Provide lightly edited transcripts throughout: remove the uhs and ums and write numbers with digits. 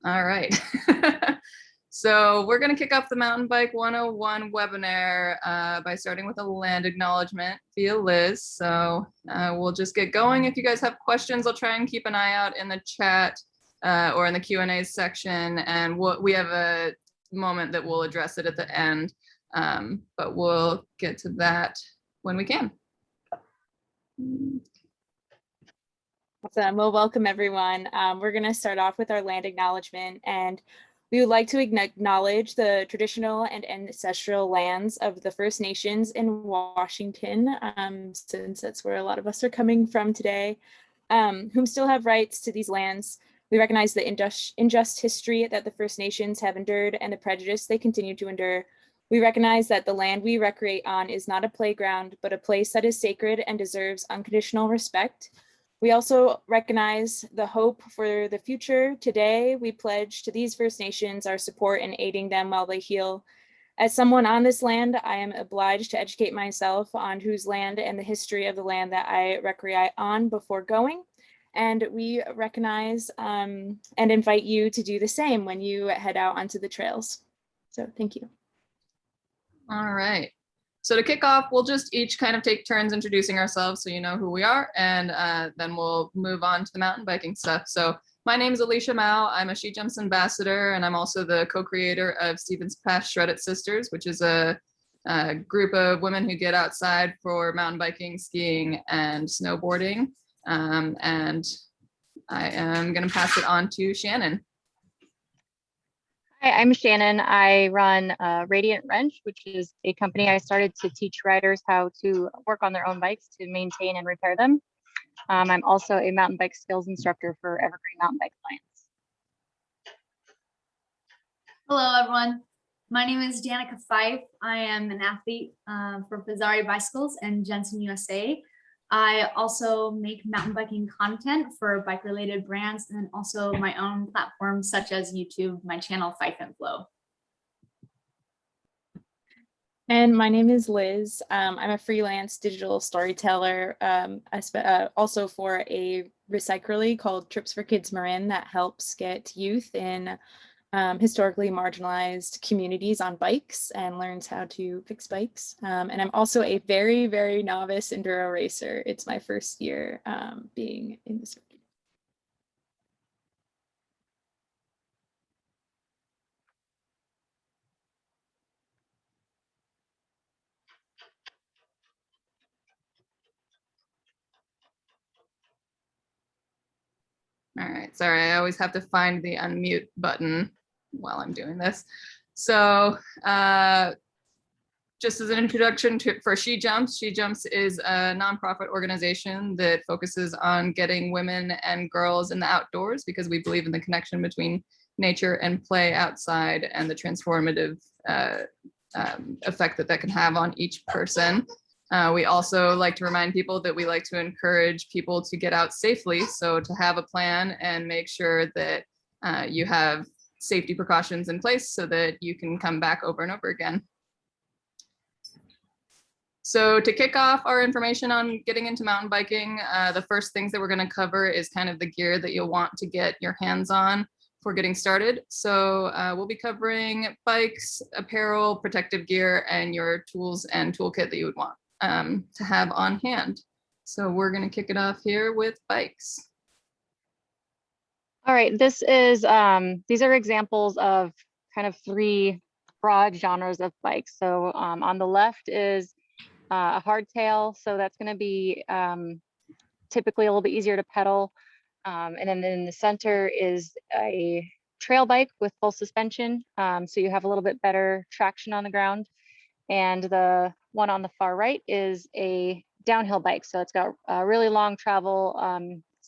All right. So we're going to kick off the Mountain Bike 101 webinar by starting with a land acknowledgement via Liz. So we'll just get going. If you guys have questions, I'll try and keep an eye out in the chat or in the Q&A section. And we have a moment that we'll address it at the end, but we'll get to that when we can. Awesome. Well, welcome everyone. We're going to start off with our land acknowledgement, and we would like to acknowledge the traditional and ancestral lands of the First Nations in Washington, since that's where a lot of us are coming from today, whom still have rights to these lands. We recognize the unjust history that the First Nations have endured and the prejudice they continue to endure. We recognize that the land we recreate on is not a playground, but a place that is sacred and deserves unconditional respect. We also recognize the hope for the future. Today, we pledge to these First Nations our support in aiding them while they heal. As someone on this land, I am obliged to educate myself on whose land and the history of the land that I recreate on before going. And we recognize and invite you to do the same when you head out onto the trails. So thank you. All right. So to kick off, we'll just each kind of take turns introducing ourselves so you know who we are, and then we'll move on to the mountain biking stuff. So my name is Alicia Mao. I'm a SheJumps ambassador, and I'm also the co-creator of Stephen's Past Shredded Sisters, which is a group of women who get outside for mountain biking, skiing, and snowboarding. And I am going to pass it on to Shannon. Hi, I'm Shannon. I run Radiant Wrench, which is a company I started to teach riders how to work on their own bikes to maintain and repair them. I'm also a mountain bike skills instructor for Evergreen Mountain Bike Alliance. Hello, everyone. My name is Danica Fife. I am an athlete for Pizzari Bicycles and Jensen USA. I also make mountain biking content for bike-related brands and also my own platforms such as YouTube, my channel Fife and Flow. And my name is Liz. I'm a freelance digital storyteller, also for a recycler called Trips for Kids Marin that helps get youth in historically marginalized communities on bikes and learns how to fix bikes. And I'm also a very, very novice enduro racer. It's my first year being in the circuit. All right, sorry, I always have to find the unmute button while I'm doing this. So just as an introduction for SheJumps, SheJumps is a nonprofit organization that focuses on getting women and girls in the outdoors because we believe in the connection between nature and play outside and the transformative effect that that can have on each person. We also like to remind people that we like to encourage people to get out safely. So to have a plan and make sure that you have safety precautions in place so that you can come back over and over again. So to kick off our information on getting into mountain biking, the first things that we're going to cover is kind of the gear that you'll want to get your hands on for getting started. So we'll be covering bikes, apparel, protective gear, and your tools and toolkit that you would want to have on hand. So we're going to kick it off here with bikes. All right, this is these are examples of kind of three broad genres of bikes. So on the left is a hardtail, so that's going to be typically a little bit easier to pedal. And then in the center is a trail bike with full suspension, so you have a little bit better traction on the ground. And the one on the far right is a downhill bike, so it's got a really long travel.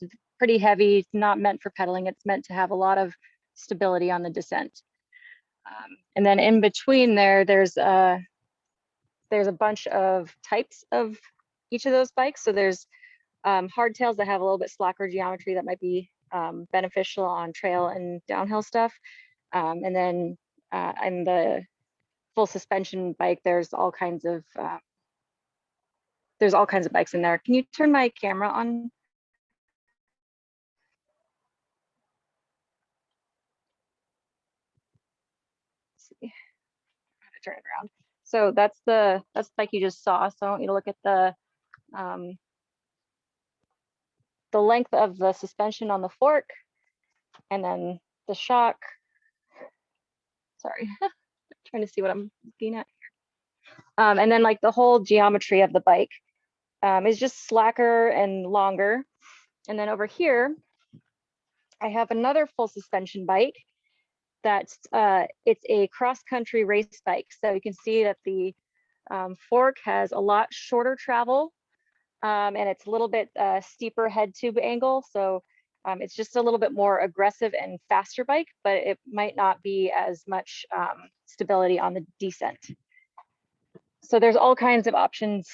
It's pretty heavy. It's not meant for pedaling. It's meant to have a lot of stability on the descent. And then in between there's a bunch of types of each of those bikes. So there's hardtails that have a little bit slacker geometry that might be beneficial on trail and downhill stuff. And then in the full suspension bike, there's all kinds of bikes in there. Can you turn my camera on? let's see, how to turn it around. So that's the bike you just saw. So I want you to look at the length of the suspension on the fork, and then the shock. Sorry, trying to see what I'm looking at here. And then like the whole geometry of the bike is just slacker and longer. And then over here, I have another full suspension bike that's it's a cross-country race bike. So you can see that the fork has a lot shorter travel, and it's a little bit steeper head tube angle. So it's just a little bit more aggressive and faster bike, but it might not be as much stability on the descent. So there's all kinds of options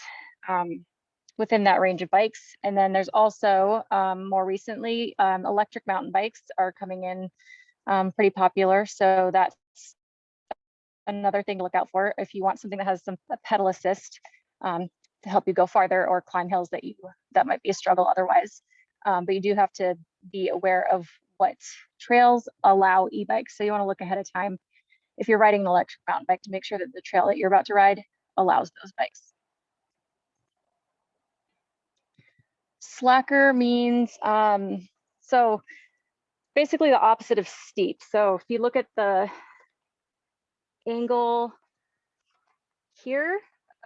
within that range of bikes. And then there's also more recently, electric mountain bikes are coming in pretty popular. So that's another thing to look out for if you want something that has some pedal assist to help you go farther or climb hills that might be a struggle otherwise. But you do have to be aware of what trails allow e-bikes. So you want to look ahead of time if you're riding an electric mountain bike to make sure that the trail that you're about to ride allows those bikes. Slacker means, so basically the opposite of steep. So if you look at the angle here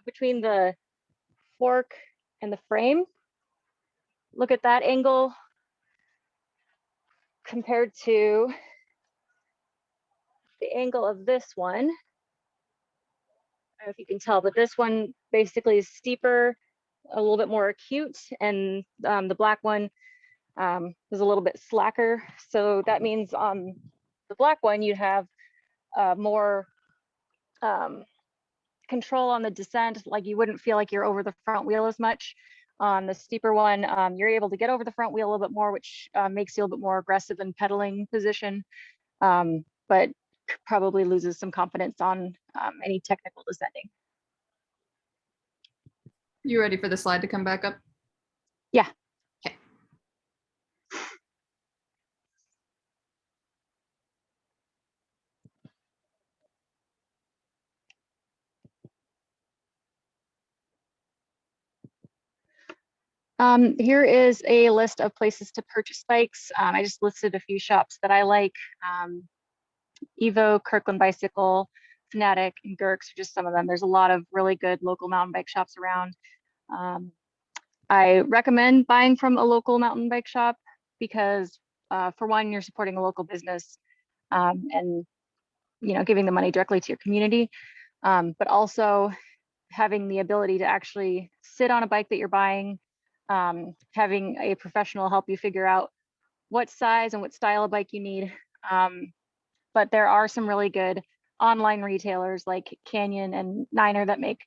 between the fork and the frame, look at that angle compared to the angle of this one. I don't know if you can tell, but this one basically is steeper, a little bit more acute, and the black one is a little bit slacker. So that means on the black one, you have more control on the descent, like you wouldn't feel like you're over the front wheel as much. On the steeper one, you're able to get over the front wheel a little bit more, which makes you a little bit more aggressive in pedaling position, but probably loses some confidence on any technical descending. You ready for the slide to come back up? Yeah. Okay. Here is a list of places to purchase bikes. I just listed a few shops that I like. Evo, Kirkland Bicycle, Fanatic, and Gurks are just some of them. There's a lot of really good local mountain bike shops around. I recommend buying from a local mountain bike shop because for one, you're supporting a local business and giving the money directly to your community, but also having the ability to actually sit on a bike that you're buying, having a professional help you figure out what size and what style of bike you need. But there are some really good online retailers like Canyon and Niner that make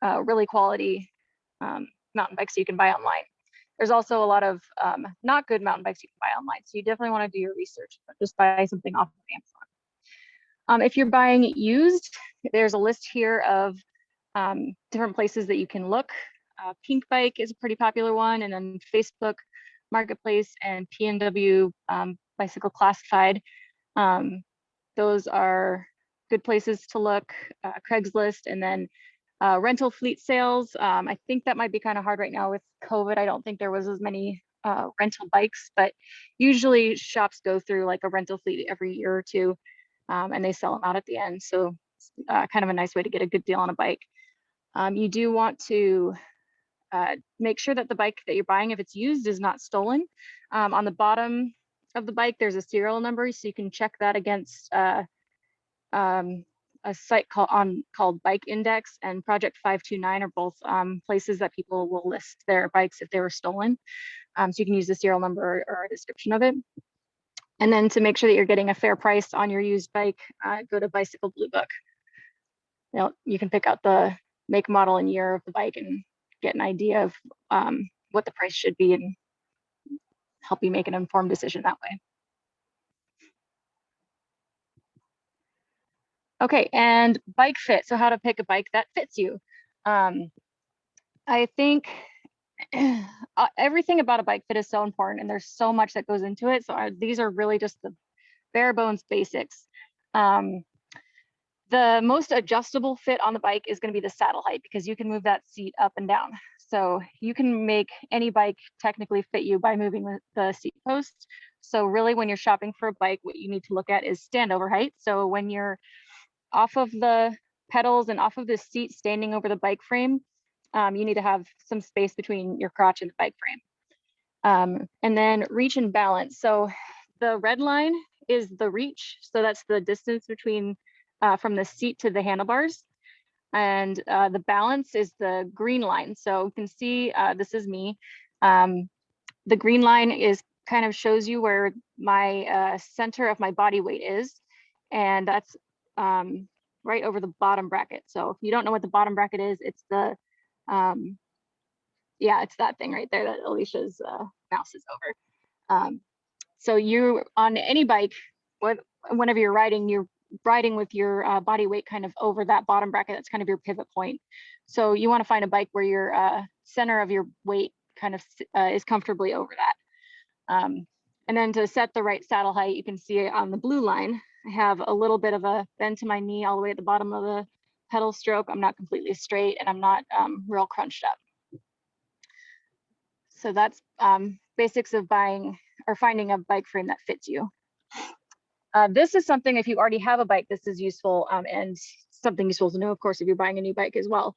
really quality mountain bikes you can buy online. There's also a lot of not good mountain bikes you can buy online. So you definitely want to do your research, but just buy something off of Amazon. If you're buying used, there's a list here of different places that you can look. Pink Bike is a pretty popular one, and then Facebook Marketplace and PNW Bicycle Classified. Those are good places to look. Craigslist, and then rental fleet sales. I think that might be kind of hard right now with COVID. I don't think there was as many rental bikes, but usually shops go through like a rental fleet every year or two, and they sell them out at the end. So kind of a nice way to get a good deal on a bike. You do want to make sure that the bike that you're buying, if it's used, is not stolen. On the bottom of the bike, there's a serial number, so you can check that against a site called Bike Index and Project 529 are both places that people will list their bikes if they were stolen. So you can use the serial number or a description of it. And then to make sure that you're getting a fair price on your used bike, go to Bicycle Blue Book. You can pick out the make, model, and year of the bike and get an idea of what the price should be and help you make an informed decision that way. Okay, and bike fit. So how to pick a bike that fits you. I think everything about a bike fit is so important, and there's so much that goes into it. So these are really just the bare bones basics. The most adjustable fit on the bike is going to be the saddle height, because you can move that seat up and down. So you can make any bike technically fit you by moving the seat post. So really, when you're shopping for a bike, what you need to look at is standover height. So when you're off of the pedals and off of the seat standing over the bike frame, you need to have some space between your crotch and the bike frame. And then reach and balance. So the red line is the reach. So that's the distance between from the seat to the handlebars. And the balance is the green line. So you can see, this is me. The green line is kind of shows you where my center of my body weight is. And that's right over the bottom bracket. So if you don't know what the bottom bracket is, it's the, yeah, it's that thing right there that Alicia's mouse is over. So you, on any bike, whenever you're riding with your body weight kind of over that bottom bracket, that's kind of your pivot point. So you want to find a bike where your center of your weight kind of is comfortably over that. And then to set the right saddle height, you can see on the blue line, I have a little bit of a bend to my knee all the way at the bottom of the pedal stroke. I'm not completely straight, and I'm not real crunched up. So that's basics of buying or finding a bike frame that fits you. This is something, if you already have a bike, this is useful, and something useful to know, of course, if you're buying a new bike as well.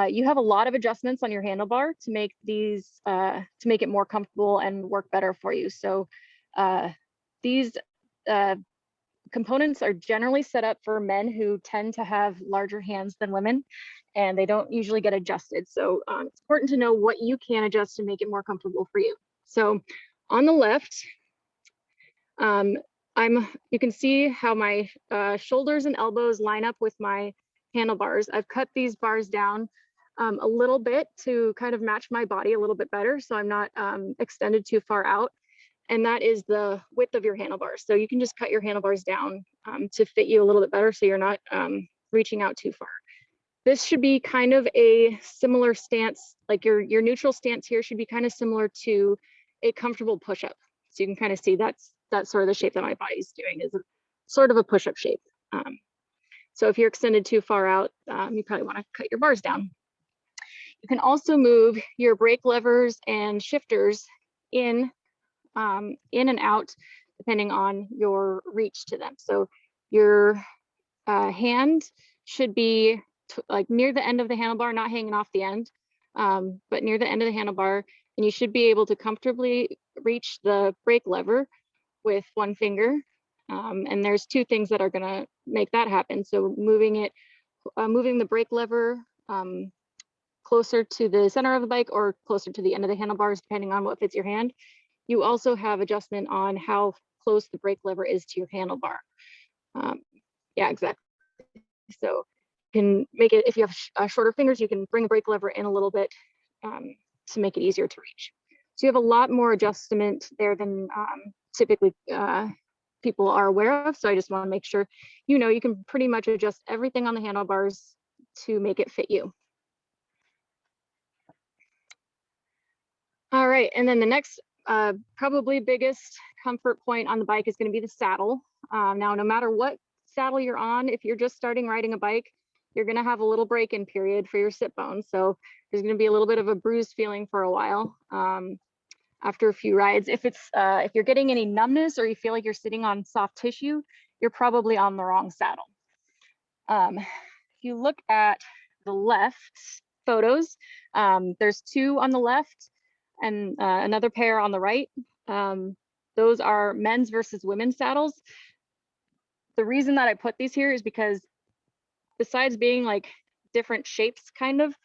You have a lot of adjustments on your handlebar to make these, to make it more comfortable and work better for you. So these components are generally set up for men who tend to have larger hands than women, and they don't usually get adjusted. So it's important to know what you can adjust to make it more comfortable for you. So on the left, you can see how my shoulders and elbows line up with my handlebars. I've cut these bars down a little bit to kind of match my body a little bit better, so I'm not extended too far out. And that is the width of your handlebars. So you can just cut your handlebars down to fit you a little bit better, so you're not reaching out too far. This should be kind of a similar stance, like your neutral stance here should be kind of similar to a comfortable push-up. So you can kind of see that's sort of the shape that my body's doing, is sort of a push-up shape. So if you're extended too far out, you probably want to cut your bars down. You can also move your brake levers and shifters in and out, depending on your reach to them. So your hand should be like near the end of the handlebar, not hanging off the end, but near the end of the handlebar, and you should be able to comfortably reach the brake lever with one finger. And there's two things that are gonna make that happen. So moving the brake lever closer to the center of the bike or closer to the end of the handlebars, depending on what fits your hand. You also have adjustment on how close the brake lever is to your handlebar. Yeah, exactly. So you can make it, if you have shorter fingers, you can bring the brake lever in a little bit to make it easier to reach. So you have a lot more adjustment there than typically people are aware of. So I just want to make sure you know you can pretty much adjust everything on the handlebars to make it fit you. All right, and then the next probably biggest comfort point on the bike is going to be the saddle. Now, no matter what saddle you're on, if you're just starting riding a bike, you're going to have a little break-in period for your sit bones. So there's going to be a little bit of a bruised feeling for a while after a few rides. If you're getting any numbness or you feel like you're sitting on soft tissue, you're probably on the wrong saddle. If you look at the left photos, there's two on the left and another pair on the right. Those are men's versus women's saddles. The reason that I put these here is because besides being like different shapes, kind of,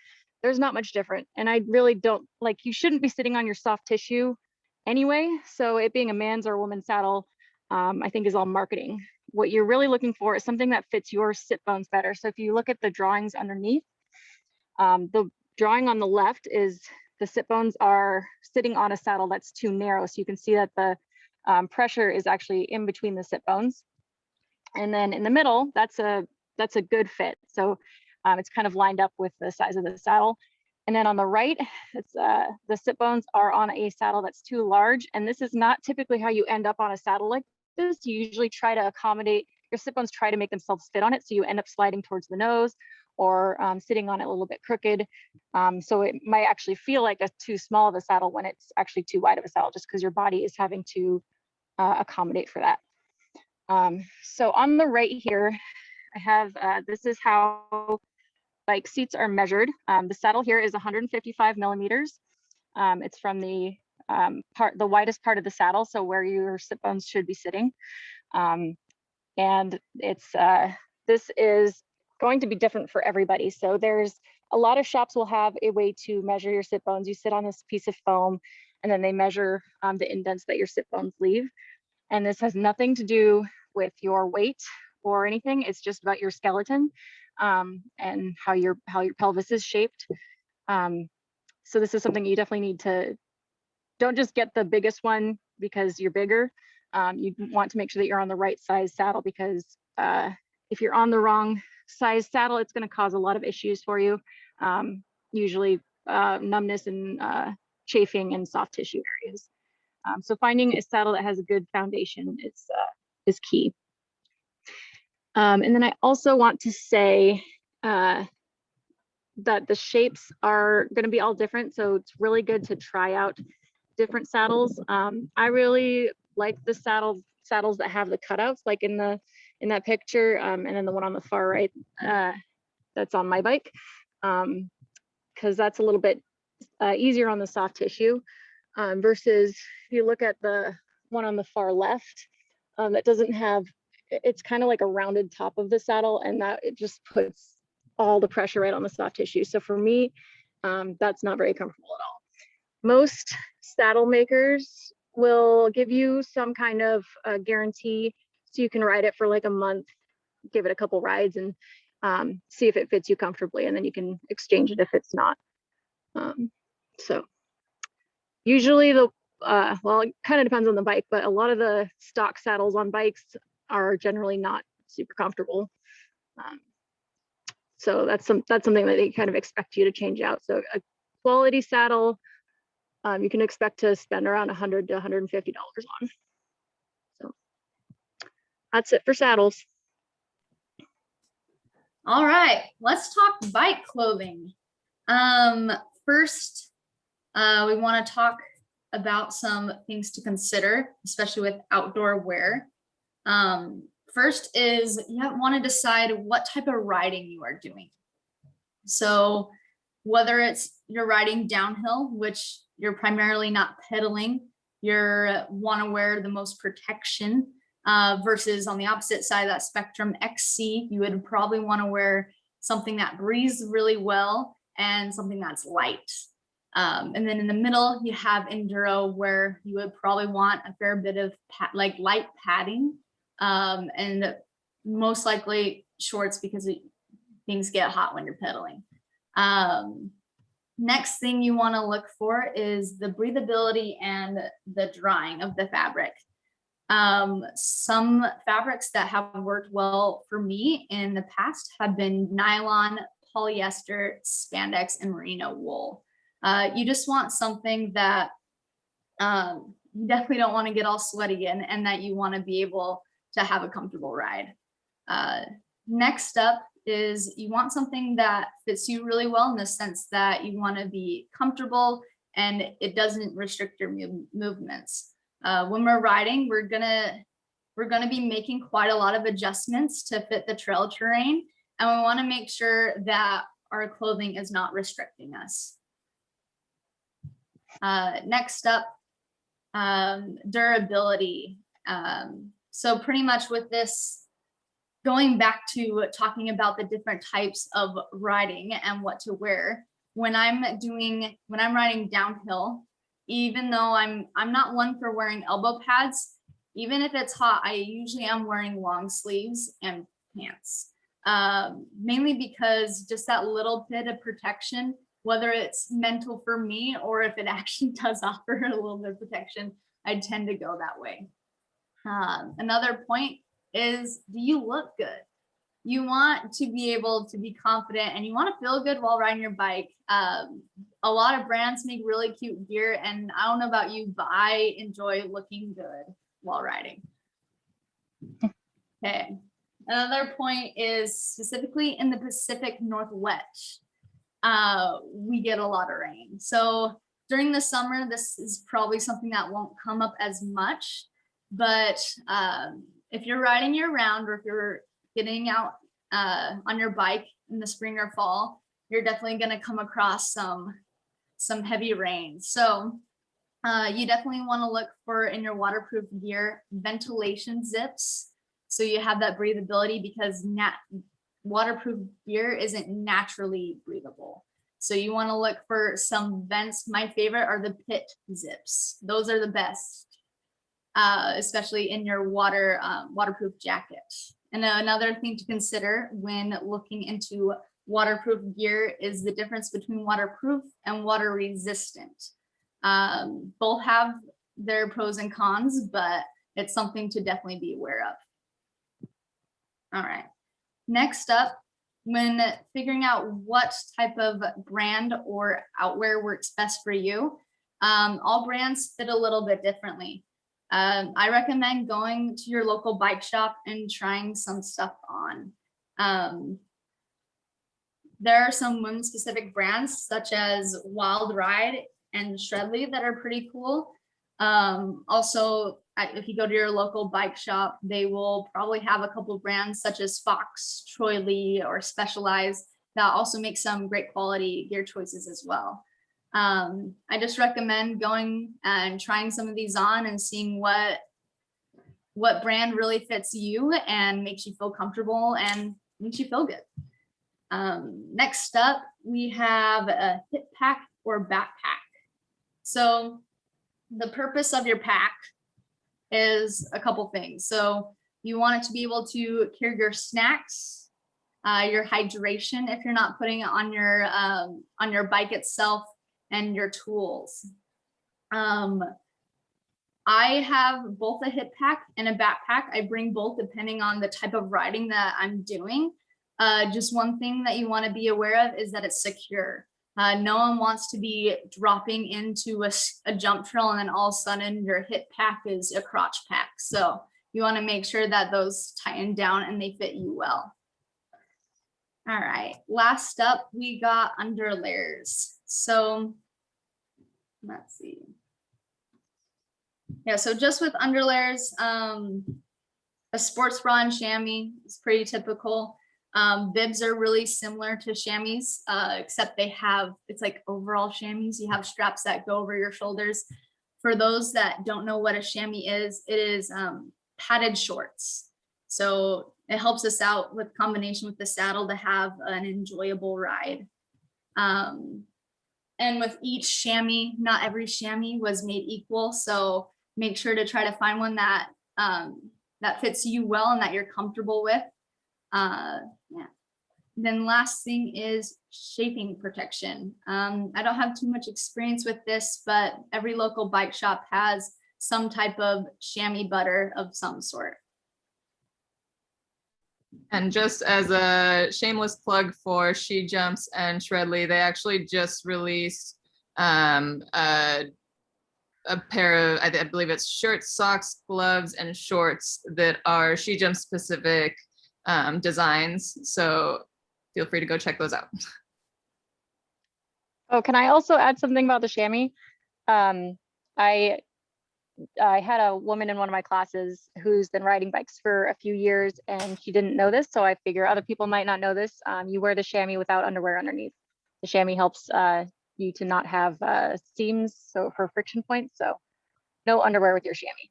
there's not much different. And I really don't, like, you shouldn't be sitting on your soft tissue anyway. So it being a man's or a woman's saddle, I think is all marketing. What you're really looking for is something that fits your sit bones better. So if you look at the drawings underneath, the drawing on the left is the sit bones are sitting on a saddle that's too narrow. So you can see that the pressure is actually in between the sit bones. And then in the middle, that's a good fit. So it's kind of lined up with the size of the saddle. And then on the right, it's the sit bones are on a saddle that's too large. And this is not typically how you end up on a saddle like this. You usually try to accommodate your sit bones try to make themselves fit on it. So you end up sliding towards the nose or sitting on it a little bit crooked. So it might actually feel like a too small of a saddle when it's actually too wide of a saddle, just because your body is having to accommodate for that. So on the right here, I have, this is how bike seats are measured. The saddle here is 155 millimeters. It's from the widest part of the saddle, so where your sit bones should be sitting. And it's this is going to be different for everybody. So there's a lot of shops will have a way to measure your sit bones. You sit on this piece of foam, and then they measure the indents that your sit bones leave. And this has nothing to do with your weight or anything. It's just about your skeleton and how your pelvis is shaped. So this is something you definitely need to, don't just get the biggest one because you're bigger. You want to make sure that you're on the right size saddle, because if you're on the wrong size saddle, it's going to cause a lot of issues for you. Usually numbness and chafing in soft tissue areas. So finding a saddle that has a good foundation is key. And then I also want to say that the shapes are going to be all different. So it's really good to try out different saddles. I really like the saddles that have the cutouts, like in that picture, and then the one on the far right that's on my bike, because that's a little bit easier on the soft tissue, versus if you look at the one on the far left, that doesn't have, it's kind of like a rounded top of the saddle, and that it just puts all the pressure right on the soft tissue. So for me, that's not very comfortable at all. Most saddle makers will give you some kind of guarantee, so you can ride it for like a month, give it a couple rides, and see if it fits you comfortably, and then you can exchange it if it's not. So usually well, it kind of depends on the bike, but a lot of the stock saddles on bikes are generally not super comfortable. So that's something that they kind of expect you to change out. So a quality saddle, you can expect to spend around $100 to $150 on. So that's it for saddles. All right, let's talk bike clothing. First, we want to talk about some things to consider, especially with outdoor wear. First is you want to decide what type of riding you are doing. So whether it's you're riding downhill, which you're primarily not pedaling, you want to wear the most protection, versus on the opposite side of that spectrum, XC, you would probably want to wear something that breathes really well and something that's light. And then in the middle, you have enduro, where you would probably want a fair bit of light padding, and most likely shorts, because things get hot when you're pedaling. Next thing you want to look for is the breathability and the drying of the fabric. Some fabrics that have worked well for me in the past have been nylon, polyester, spandex, and merino wool. You just want something that you definitely don't want to get all sweaty in, and that you want to be able to have a comfortable ride. Next up is you want something that fits you really well, in the sense that you want to be comfortable and it doesn't restrict your movements. When we're riding, we're gonna be making quite a lot of adjustments to fit the trail terrain, and we want to make sure that our clothing is not restricting us. Next up, durability. So pretty much with this, going back to talking about the different types of riding and what to wear, when I'm riding downhill, even though I'm not one for wearing elbow pads, even if it's hot, I usually am wearing long sleeves and pants, mainly because just that little bit of protection, whether it's mental for me or if it actually does offer a little bit of protection, I tend to go that way. Another point is, do you look good? You want to be able to be confident, and you want to feel good while riding your bike. A lot of brands make really cute gear, and I don't know about you, but I enjoy looking good while riding. Okay, Another point is specifically in the Pacific Northwest, we get a lot of rain. So during the summer, this is probably something that won't come up as much, but if you're riding year round, or if you're getting out on your bike in the spring or fall, you're definitely going to come across some heavy rain. So you definitely want to look for, in your waterproof gear, ventilation zips, so you have that breathability, because waterproof gear isn't naturally breathable. So you want to look for some vents. My favorite are the pit zips. Those are the best, especially in your waterproof jacket. And another thing to consider when looking into waterproof gear is the difference between waterproof and water resistant. Both have their pros and cons, but it's something to definitely be aware of. All right, next up, when figuring out what type of brand or outwear works best for you, all brands fit a little bit differently. I recommend going to your local bike shop and trying some stuff on. There are some women specific brands such as Wild Ride and Shredley that are pretty cool. Also, if you go to your local bike shop, they will probably have a couple of brands such as Fox, Troy Lee, or Specialized that also make some great quality gear choices as well. I just recommend going and trying some of these on and seeing what brand really fits you and makes you feel comfortable and makes you feel good. Next up, we have a hip pack or backpack. So the purpose of your pack is a couple things. So you want it to be able to carry your snacks, your hydration if you're not putting it on your bike itself, and your tools. I have both a hip pack and a backpack. I bring both depending on the type of riding that I'm doing. Just one thing that you want to be aware of is that it's secure. No one wants to be dropping into a jump trail and then all of a sudden your hip pack is a crotch pack. So you want to make sure that those tighten down and they fit you well. All right, last up, we got underlayers. So let's see. Yeah, so just with underlayers, a sports bra and chamois is pretty typical. Bibs are really similar to chamois, except it's like overall chamois. You have straps that go over your shoulders. For those that don't know what a chamois is, it is padded shorts. So it helps us out with combination with the saddle to have an enjoyable ride. And with each chamois, not every chamois was made equal. So make sure to try to find one that fits you well and that you're comfortable with. Yeah. Then last thing is shaping protection. I don't have too much experience with this, but every local bike shop has some type of chamois butter of some sort. And just as a shameless plug for SheJumps and Shredley, they actually just released a pair of, I believe it's shirts, socks, gloves, and shorts that are SheJumps specific designs. So feel free to go check those out. Oh, can I also add something about the chamois? I had a woman in one of my classes who's been riding bikes for a few years and she didn't know this. So I figure other people might not know this. You wear the chamois without underwear underneath. The chamois helps you to not have seams, so for friction points. So no underwear with your chamois.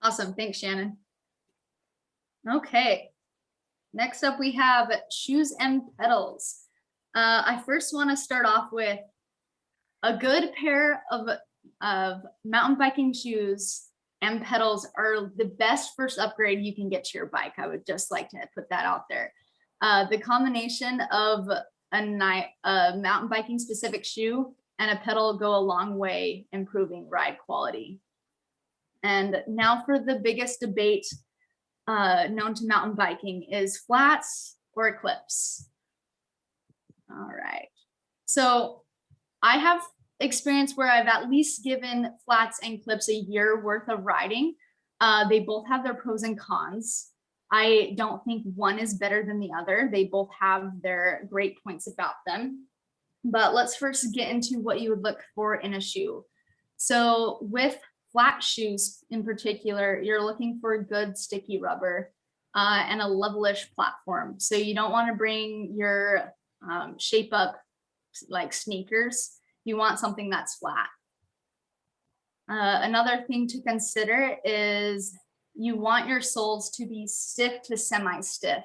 Awesome, thanks, Shannon. Okay, next up we have shoes and pedals. I first want to start off with a good pair of mountain biking shoes and pedals are the best first upgrade you can get to your bike. I would just like to put that out there. The combination of a mountain biking specific shoe and a pedal go a long way improving ride quality. And now for the biggest debate known to mountain biking is flats or clips. All right, so I have experience where I've at least given flats and clips a year worth of riding. They both have their pros and cons. I don't think one is better than the other. They both have their great points about them. But let's first get into what you would look for in a shoe. So with flat shoes in particular, you're looking for good sticky rubber and a levelish platform. So you don't want to bring your shape up like sneakers. You want something that's flat. Another thing to consider is you want your soles to be stiff to semi-stiff.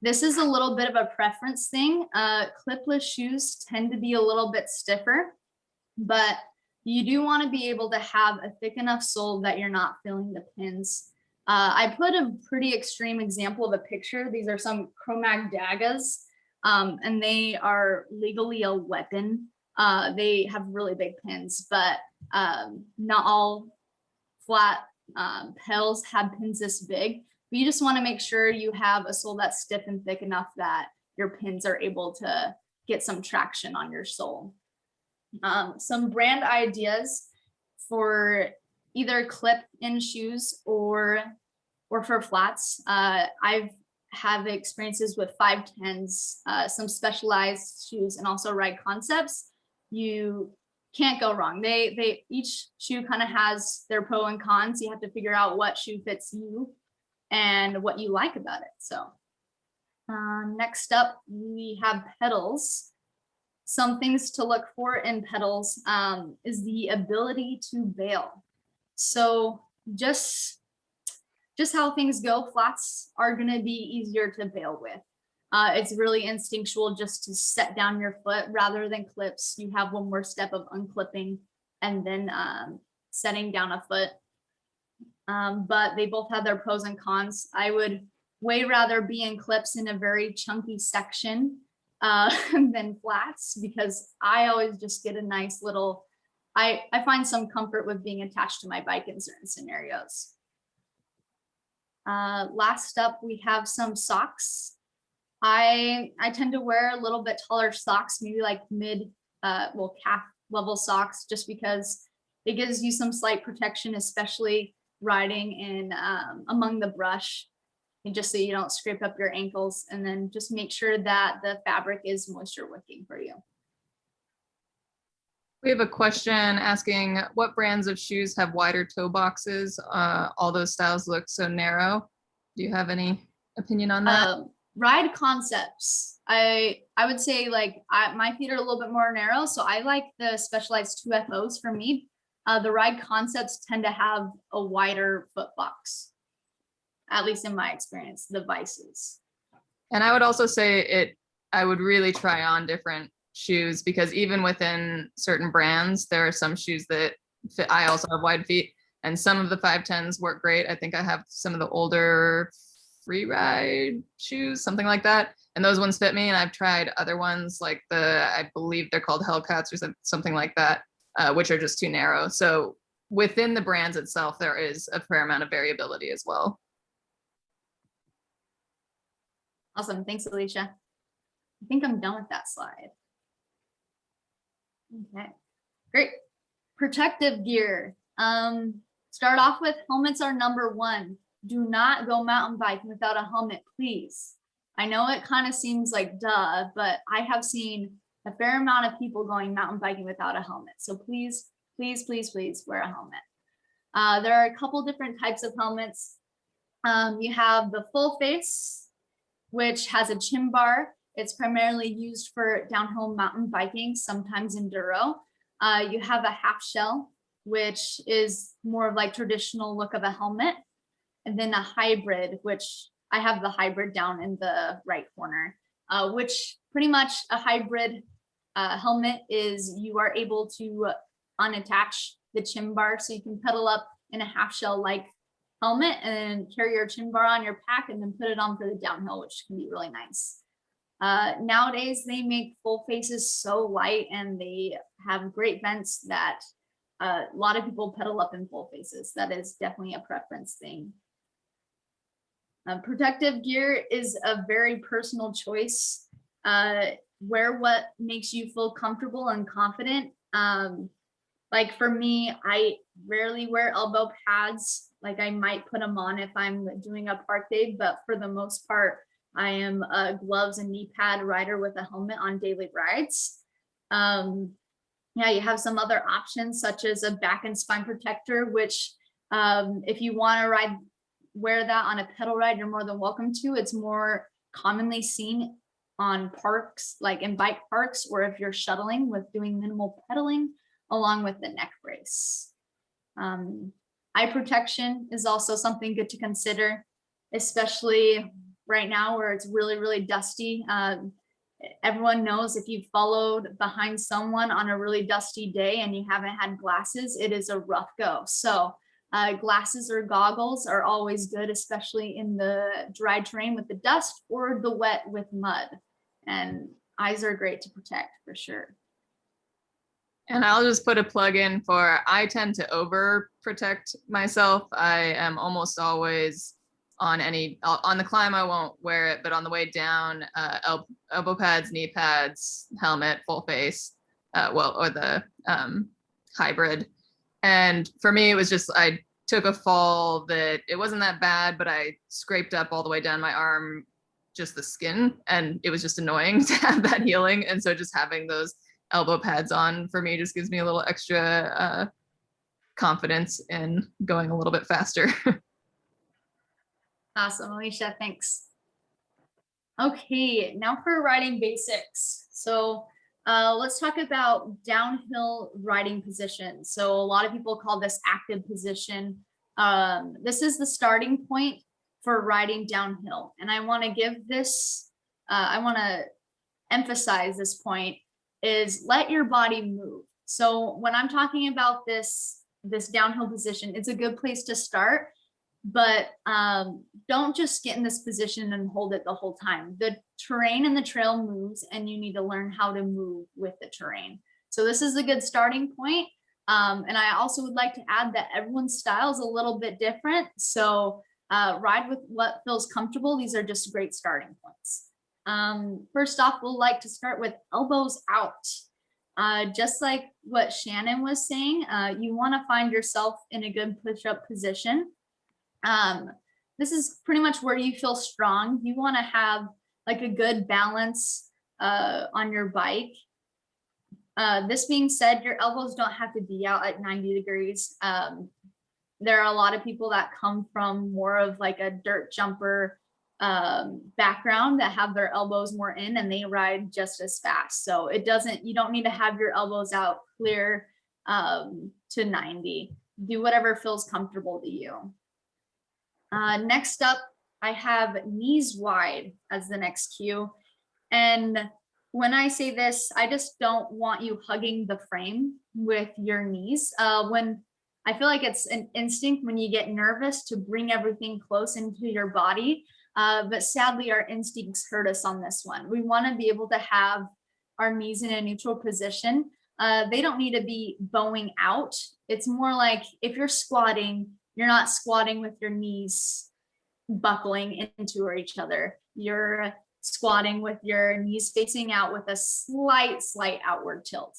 This is a little bit of a preference thing. Clipless shoes tend to be a little bit stiffer, but you do want to be able to have a thick enough sole that you're not feeling the pins. I put a pretty extreme example of a picture. These are some Chromag Dagas, and they are legally a weapon. They have really big pins, but not all flat Petals have pins this big. But you just want to make sure you have a sole that's stiff and thick enough that your pins are able to get some traction on your sole. Some brand ideas for either clip-in shoes or for flats. I've have experiences with 510s, some specialized shoes, and also Ride Concepts. You can't go wrong. They each shoe kind of has their pro and cons. You have to figure out what shoe fits you and what you like about it. So next up, we have Petals. Some things to look for in Petals is the ability to bail. So just how things go, flats are going to be easier to bail with. It's really instinctual just to set down your foot rather than clips. You have one more step of unclipping and then setting down a foot. But they both have their pros and cons. I would way rather be in clips in a very chunky section than flats, because I always just get a nice little, I find some comfort with being attached to my bike in certain scenarios. Last up, we have some socks. I tend to wear a little bit taller socks, maybe like calf level socks, just because it gives you some slight protection, especially riding in among the brush, and just so you don't scrape up your ankles, and then just make sure that the fabric is moisture wicking for you. We have a question asking what brands of shoes have wider toe boxes? All those styles look so narrow. Do you have any opinion on that? Ride Concepts. I would say like my feet are a little bit more narrow, so I like the specialized 2FOs for me. The Ride Concepts tend to have a wider foot box, at least in my experience, the Vices. And I would also say I would really try on different shoes, because even within certain brands, there are some shoes that fit. I also have wide feet, and some of the 510s work great. I think I have some of the older free ride shoes, something like that, and those ones fit me. And I've tried other ones like I believe they're called Hellcats or something like that, which are just too narrow. So within the brands itself, there is a fair amount of variability as well. Awesome, thanks, Alicia. I think I'm done with that slide. Okay, great. Protective gear. Start off with helmets are number one. Do not go mountain biking without a helmet, please. I know it kind of seems like duh, but I have seen a fair amount of people going mountain biking without a helmet. So please, please, please, please wear a helmet. There are a couple different types of helmets. You have the full face, which has a chin bar. It's primarily used for downhill mountain biking, sometimes enduro. You have a half shell, which is more of like traditional look of a helmet. And then a hybrid, which I have the hybrid down in the right corner, which pretty much a hybrid helmet is you are able to unattach the chin bar, so you can pedal up in a half shell like helmet and carry your chin bar on your pack and then put it on for the downhill, which can be really nice. Nowadays, they make full faces so light and they have great vents that a lot of people pedal up in full faces. That is definitely a preference thing. Protective gear is a very personal choice. Wear what makes you feel comfortable and confident. Like for me, rarely wear elbow pads. Like I might put them on if I'm doing a park day, but for the most part, I am a gloves and knee pad rider with a helmet on daily rides. Yeah, you have some other options such as a back and spine protector, which if you want to wear that on a pedal ride, you're more than welcome to. It's more commonly seen on parks, like in bike parks, or if you're shuttling with doing minimal pedaling along with the neck brace. Eye protection is also something good to consider, especially right now where it's really, really dusty. Everyone knows if you've followed behind someone on a really dusty day and you haven't had glasses, it is a rough go. So glasses or goggles are always good, especially in the dry terrain with the dust or the wet with mud. And eyes are great to protect for sure. And I'll just put a plug in for, I tend to over protect myself. I am almost always on the climb, I won't wear it, but on the way down, elbow pads, knee pads, helmet, full face, or the hybrid. And for me, it was just, I took a fall that it wasn't that bad, but I scraped up all the way down my arm, just the skin. And it was just annoying to have that healing. And so just having those elbow pads on for me just gives me a little extra confidence in going a little bit faster. Awesome, Alicia, thanks. Okay, now for riding basics. So let's talk about downhill riding position. So a lot of people call this active position. This is the starting point for riding downhill. And I want to give this, I want to emphasize this point is let your body move. So when I'm talking about this downhill position, it's a good place to start, but don't just get in this position and hold it the whole time. The terrain and the trail moves and you need to learn how to move with the terrain. So this is a good starting point. And I also would like to add that everyone's style is a little bit different. So ride with what feels comfortable. These are just great starting points. First off, we'll like to start with elbows out. Just like what Shannon was saying, you want to find yourself in a good push-up position. This is pretty much where you feel strong. You want to have like a good balance on your bike. This being said, your elbows don't have to be out at 90 degrees. There are a lot of people that come from more of like a dirt jumper background that have their elbows more in and they ride just as fast. So you don't need to have your elbows out clear to 90. Do whatever feels comfortable to you. Next up, I have knees wide as the next cue. And when I say this, I just don't want you hugging the frame with your knees. When I feel like it's an instinct when you get nervous to bring everything close into your body. But sadly, our instincts hurt us on this one. We want to be able to have our knees in a neutral position. They don't need to be bowing out. It's more like if you're squatting, you're not squatting with your knees buckling into each other. You're squatting with your knees facing out with a slight outward tilt,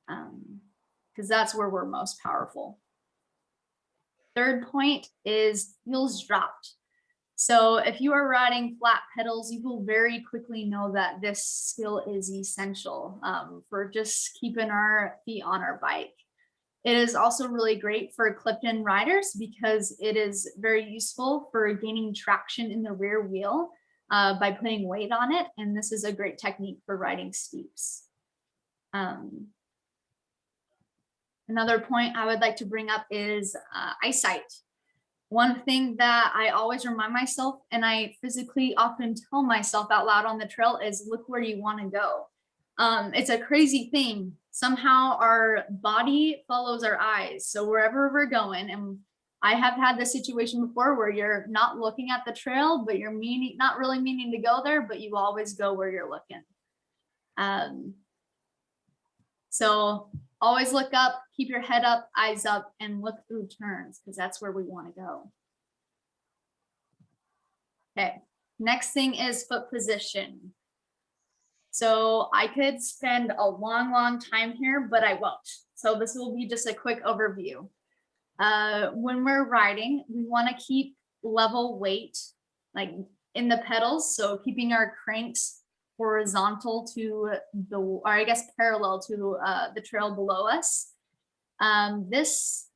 because that's where we're most powerful. Third point is heels dropped. So if you are riding flat pedals, you will very quickly know that this skill is essential for just keeping our feet on our bike. It is also really great for clipped-in riders because it is very useful for gaining traction in the rear wheel by putting weight on it. And this is a great technique for riding steeps. Another point I would like to bring up is eyesight. One thing that I always remind myself, and I physically often tell myself out loud on the trail, is look where you want to go. It's a crazy thing. Somehow our body follows our eyes. So wherever we're going, and I have had this situation before where you're not looking at the trail, but you're not really meaning to go there, but you always go where you're looking. So always look up, keep your head up, eyes up, and look through turns because that's where we want to go. Okay, next thing is foot position. So I could spend a long time here, but I won't. So this will be just a quick overview. When we're riding, we want to keep level weight, like in the pedals. So keeping our cranks horizontal to the, or I guess parallel to the trail below us. This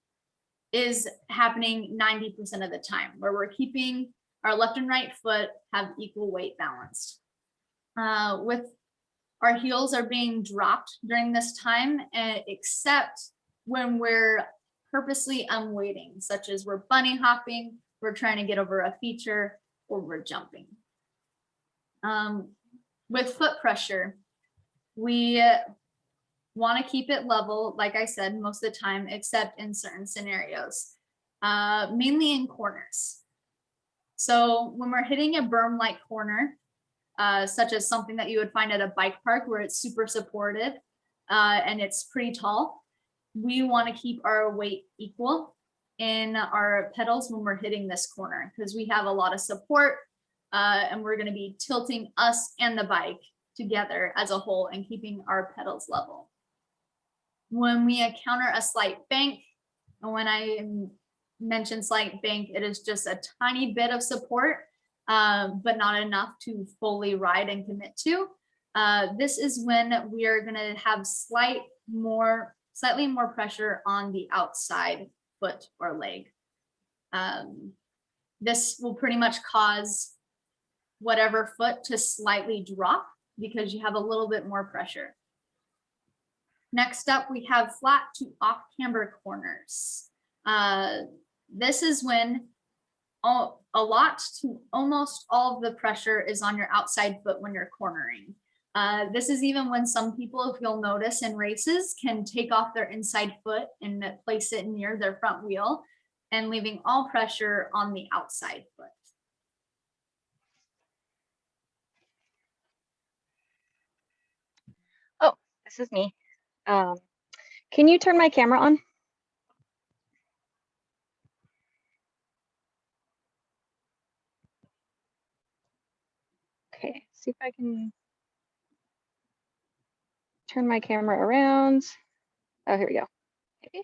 is happening 90% of the time, where we're keeping our left and right foot have equal weight balanced. With our heels are being dropped during this time, except when we're purposely unweighting, such as we're bunny hopping, we're trying to get over a feature, or we're jumping. With foot pressure, we want to keep it level, like I said, most of the time, except in certain scenarios, mainly in corners. So when we're hitting a berm-like corner, such as something that you would find at a bike park where it's super supportive and it's pretty tall, we want to keep our weight equal in our pedals when we're hitting this corner, because we have a lot of support and we're going to be tilting us and the bike together as a whole and keeping our pedals level. When we encounter a slight bank, and when I mention slight bank, it is just a tiny bit of support, but not enough to fully ride and commit to. This is when we are going to have slightly more pressure on the outside foot or leg. This will pretty much cause whatever foot to slightly drop because you have a little bit more pressure. Next up, we have flat to off camber corners. This is when a lot to almost all of the pressure is on your outside foot when you're cornering. This is even when some people, if you'll notice in races, can take off their inside foot and place it near their front wheel and leaving all pressure on the outside foot. Oh, this is me. Can you turn my camera on? Okay, see if I can turn my camera around. Oh, here we go. Okay.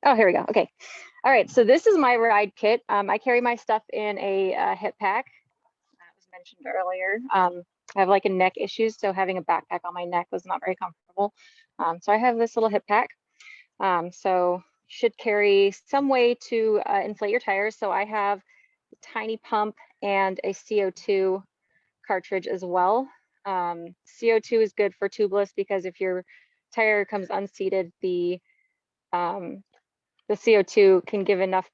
Oh, here we go. Okay. All right. So this is my ride kit. I carry my stuff in a hip pack. That was mentioned earlier. I have like a neck issues, so having a backpack on my neck was not very comfortable. So I have this little hip pack. So should carry some way to inflate your tires. So I have a tiny pump and a CO2 cartridge as well. CO2 is good for tubeless because if your tire comes unseated, the CO2 can give enough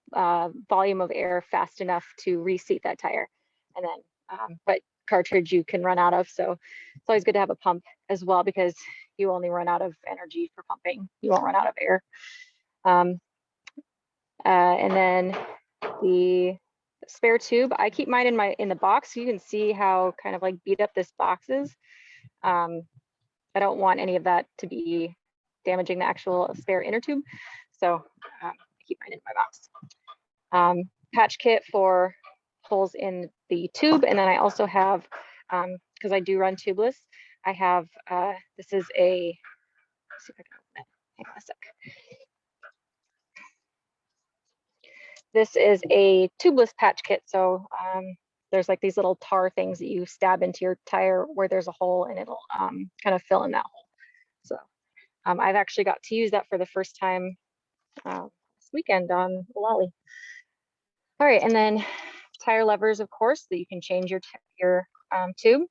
volume of air fast enough to reseat that tire. And then, but cartridge you can run out of. So it's always good to have a pump as well because you only run out of energy for pumping. You won't run out of air. And then the spare tube, I keep mine in the box so you can see how kind of like beat up this box is. I don't want any of that to be damaging the actual spare inner tube. So I keep mine in my box. Patch kit for holes in the tube. And then I also have, because I do run tubeless, I have, this is a, let's see if I can open it. Hang on a sec. This is a tubeless patch kit. So there's like these little tar things that you stab into your tire where there's a hole and it'll kind of fill in that hole. So I've actually got to use that for the first time this weekend on Lolly. All right, and then tire levers, of course, that you can change your tube.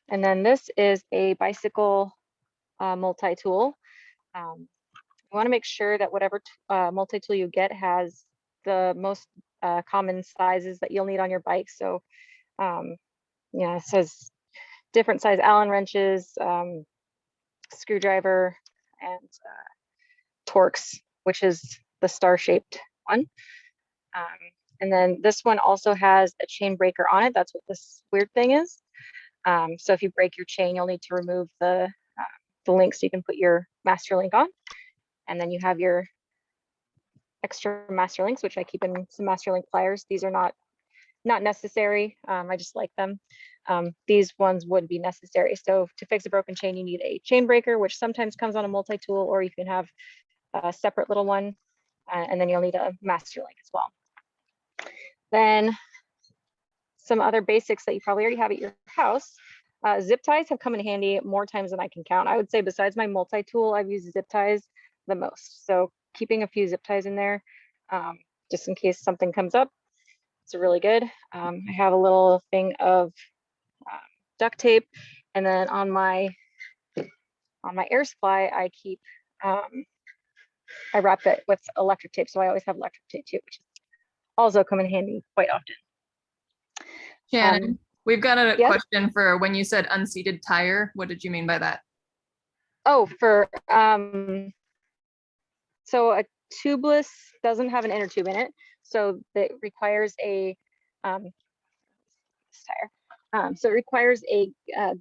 And then this is a bicycle multi-tool. You want to make sure that whatever multi-tool you get has the most common sizes that you'll need on your bike. So yeah, it says different size Allen wrenches, screwdriver, and Torx, which is the star-shaped one. And then this one also has a chain breaker on it. That's what this weird thing is. So if you break your chain, you'll need to remove the link so you can put your master link on. And then you have your extra master links, which I keep in some master link pliers. These are not not necessary. I just like them. These ones would be necessary. So to fix a broken chain, you need a chain breaker, which sometimes comes on a multi-tool, or you can have a separate little one, and then you'll need a master link as well. Then some other basics that you probably already have at your house. Zip ties have come in handy more times than I can count. I would say besides my multi-tool, I've used zip ties the most. So keeping a few zip ties in there, just in case something comes up, it's really good. I have a little thing of duct tape, and then on my air supply, I keep I wrap it with electric tape, so I always have electric tape too, which also come in handy quite often. Shannon, we've got a yes? question for when you said unseated tire. What did you mean by that? Oh, for so a tubeless doesn't have an inner tube in it, so it requires a tire. So it requires a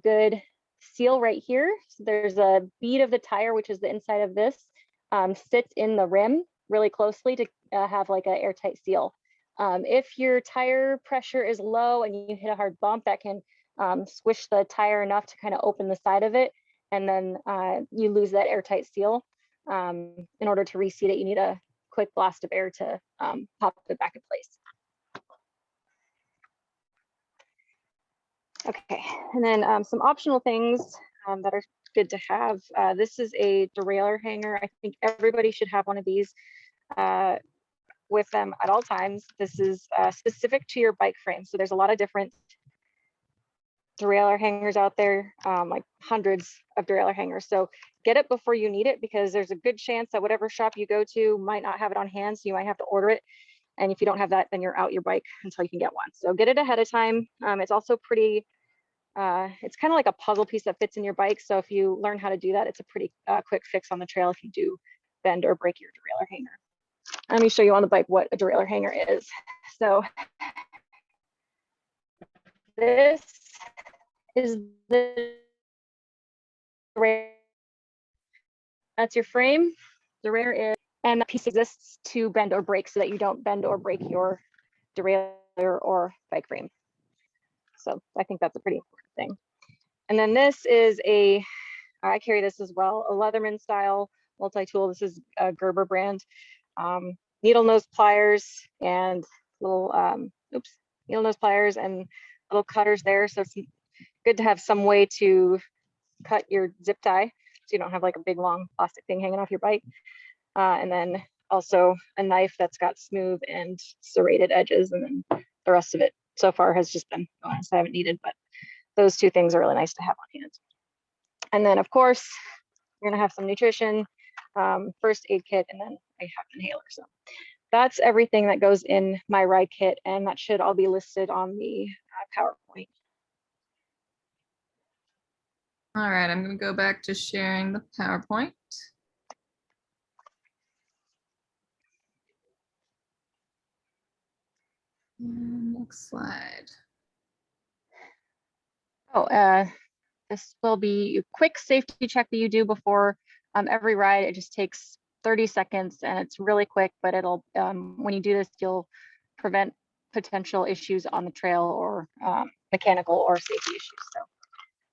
good seal right here. So there's a bead of the tire, which is the inside of this, sits in the rim really closely to have like an airtight seal. If your tire pressure is low and you hit a hard bump, that can squish the tire enough to kind of open the side of it, and then you lose that airtight seal. In order to reseat it, you need a quick blast of air to pop it back in place. Okay, and then some optional things that are good to have. This is a derailleur hanger. I think everybody should have one of these with them at all times. This is specific to your bike frame. So there's a lot of different derailleur hangers out there, like hundreds of derailleur hangers. So get it before you need it, because there's a good chance that whatever shop you go to might not have it on hand, so you might have to order it. And if you don't have that, then you're out your bike until you can get one. So get it ahead of time. It's also pretty, it's kind of like a puzzle piece that fits in your bike. So if you learn how to do that, it's a pretty quick fix on the trail if you do bend or break your derailleur hanger. Let me show you on the bike what a derailleur hanger is. So this is the derailleur. That's your frame. The derailleur is, and that piece exists to bend or break so that you don't bend or break your derailleur or bike frame. So I think that's a pretty important thing. And then this is a, I carry this as well, a Leatherman style multi-tool. This is a Gerber brand. Needle nose pliers and little, needle nose pliers and little cutters there. So it's good to have some way to cut your zip tie, so you don't have like a big long plastic thing hanging off your bike. And then also a knife that's got smooth and serrated edges, and then the rest of it so far has just been bonus. I haven't needed, but those two things are really nice to have on hand. And then of course, you're gonna have some nutrition, first aid kit, and then I have an inhaler. So that's everything that goes in my ride kit, and that should all be listed on the PowerPoint. All right, I'm going to go back to sharing the PowerPoint. And next slide. Oh, this will be a quick safety check that you do before every ride. It just takes 30 seconds and it's really quick, but it'll, when you do this, you'll prevent potential issues on the trail or mechanical or safety issues. So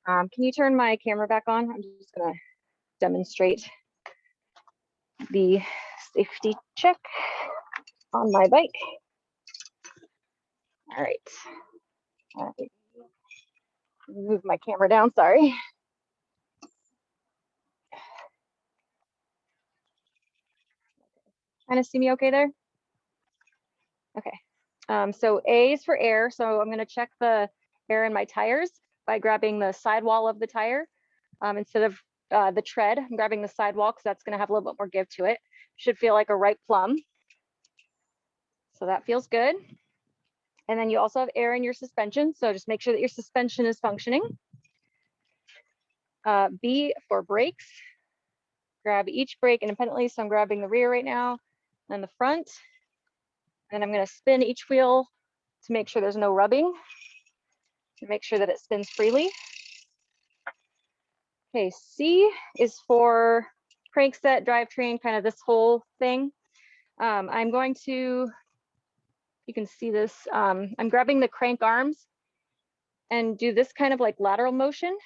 can you turn my camera back on? I'm just gonna demonstrate the safety check on my bike. All right. Move my camera down, sorry. Kind of see me okay there? Okay, so A is for air. So I'm gonna check the air in my tires by grabbing the sidewall of the tire. Instead of the tread, I'm grabbing the sidewall because that's gonna have a little bit more give to it. Should feel like a right plumb. So that feels good. And then you also have air in your suspension. So just make sure that your suspension is functioning. B for brakes. Grab each brake independently. So I'm grabbing the rear right now and the front. And I'm going to spin each wheel to make sure there's no rubbing, to make sure that it spins freely. Okay, C is for crankset, drivetrain, kind of this whole thing. I'm going to you can see this. I'm grabbing the crank arms and do this kind of like lateral motion.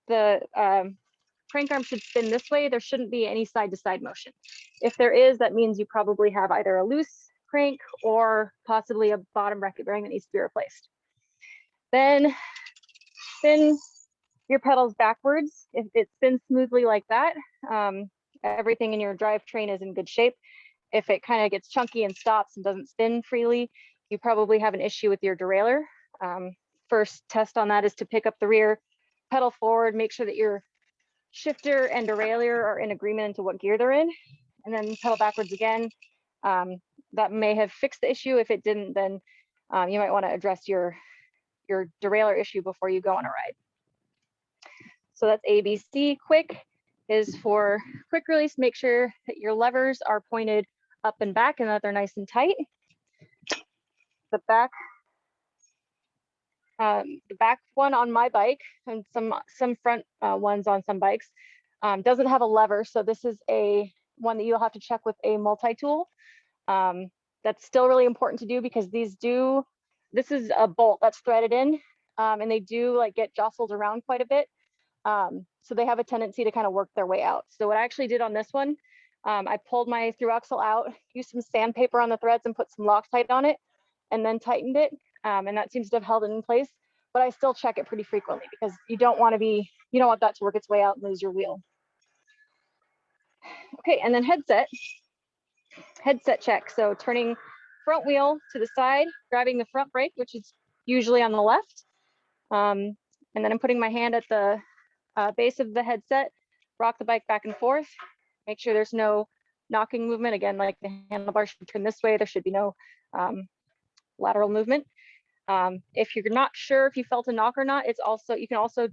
The crank arm should spin this way. There shouldn't be any side to side motion. If there is, that means you probably have either a loose crank or possibly a bottom bracket bearing that needs to be replaced. Then spin your pedals backwards. If it spins smoothly like that, everything in your drivetrain is in good shape. If it kind of gets chunky and stops and doesn't spin freely, you probably have an issue with your derailleur. First test on that is to pick up the rear, pedal forward, make sure that your shifter and derailleur are in agreement into what gear they're in, and then pedal backwards again. That may have fixed the issue. If it didn't, then you might want to address your derailleur issue before you go on a ride. So that's ABC. Quick is for quick release. Make sure that your levers are pointed up and back and that they're nice and tight. The back one on my bike and some front ones on some bikes doesn't have a lever. So this is one that you'll have to check with a multi-tool. That's still really important to do because this is a bolt that's threaded in and they do like get jostled around quite a bit. So they have a tendency to kind of work their way out. So what I actually did on this one, I pulled my through axle out, used some sandpaper on the threads and put some Loctite on it and then tightened it. And that seems to have held it in place, but I still check it pretty frequently because you don't want that to work its way out and lose your wheel. Okay, and then headset check. So turning front wheel to the side, grabbing the front brake, which is usually on the left. And then I'm putting my hand at the base of the headset, rock the bike back and forth, make sure there's no knocking movement. Again, like the handlebars should turn this way, there should be no lateral movement. If you're not sure if you felt a knock or not, you can also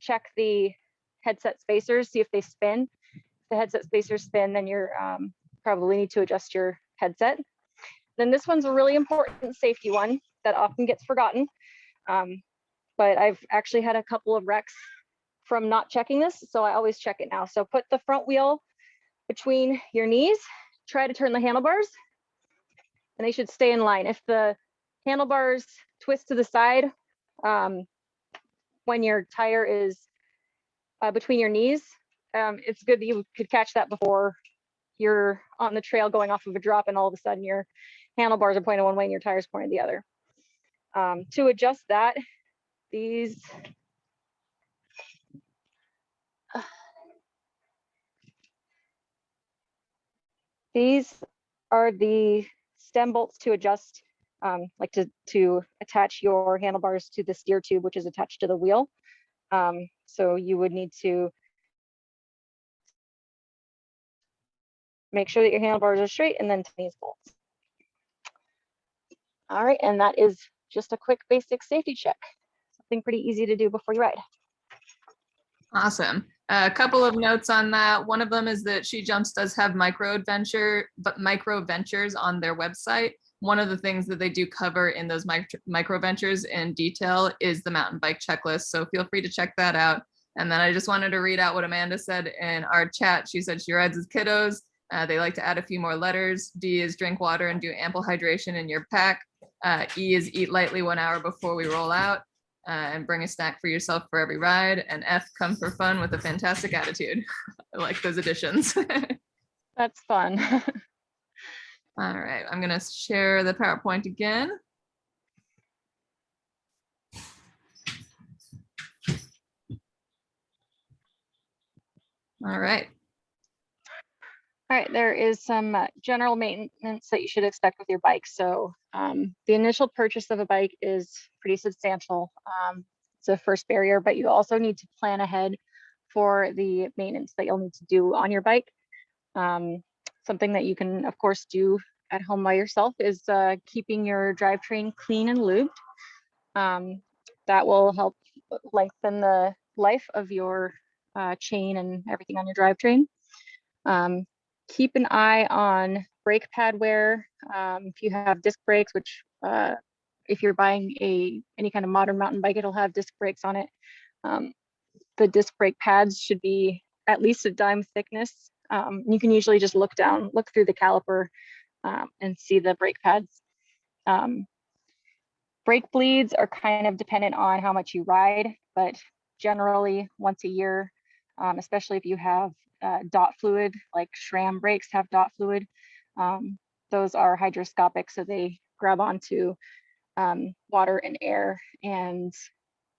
check the headset spacers, see if they spin. If the headset spacers spin, then you're probably need to adjust your headset. Then this one's a really important safety one that often gets forgotten. But I've actually had a couple of wrecks from not checking this, so I always check it now. So put the front wheel between your knees, try to turn the handlebars, and they should stay in line. If the handlebars twist to the side when your tire is between your knees, it's good that you could catch that before you're on the trail going off of a drop and all of a sudden your handlebars are pointed one way and your tires pointed the other. To adjust that, these are the stem bolts to adjust, like to attach your handlebars to the steer tube, which is attached to the wheel. So you would need to make sure that your handlebars are straight and then tighten these bolts. All right, and that is just a quick basic safety check. Something pretty easy to do before you ride. Awesome. A couple of notes on that. One of them is that SheJumps does have micro ventures on their website. One of the things that they do cover in those micro ventures in detail is the mountain bike checklist. So feel free to check that out. And then I just wanted to read out what Amanda said in our chat. She said she rides with kiddos. They like to add a few more letters. D is drink water and do ample hydration in your pack. E is eat lightly 1 hour before we roll out. And bring a snack for yourself for every ride. And F, come for fun with a fantastic attitude. I like those additions. That's fun. All right, I'm gonna share the PowerPoint again. All right. All right, there is some general maintenance that you should expect with your bike. So the initial purchase of a bike is pretty substantial. It's a first barrier, but you also need to plan ahead for the maintenance that you'll need to do on your bike. Something that you can, of course, do at home by yourself is keeping your drivetrain clean and lubed. That will help lengthen the life of your chain and everything on your drivetrain. Keep an eye on brake pad wear. If you have disc brakes, which if you're buying any kind of modern mountain bike, it'll have disc brakes on it. The disc brake pads should be at least a dime thickness. You can usually just look through the caliper and see the brake pads. Brake bleeds are kind of dependent on how much you ride, but generally once a year, especially if you have dot fluid, like SRAM brakes have dot fluid. Those are hydroscopic, so they grab onto water and air, and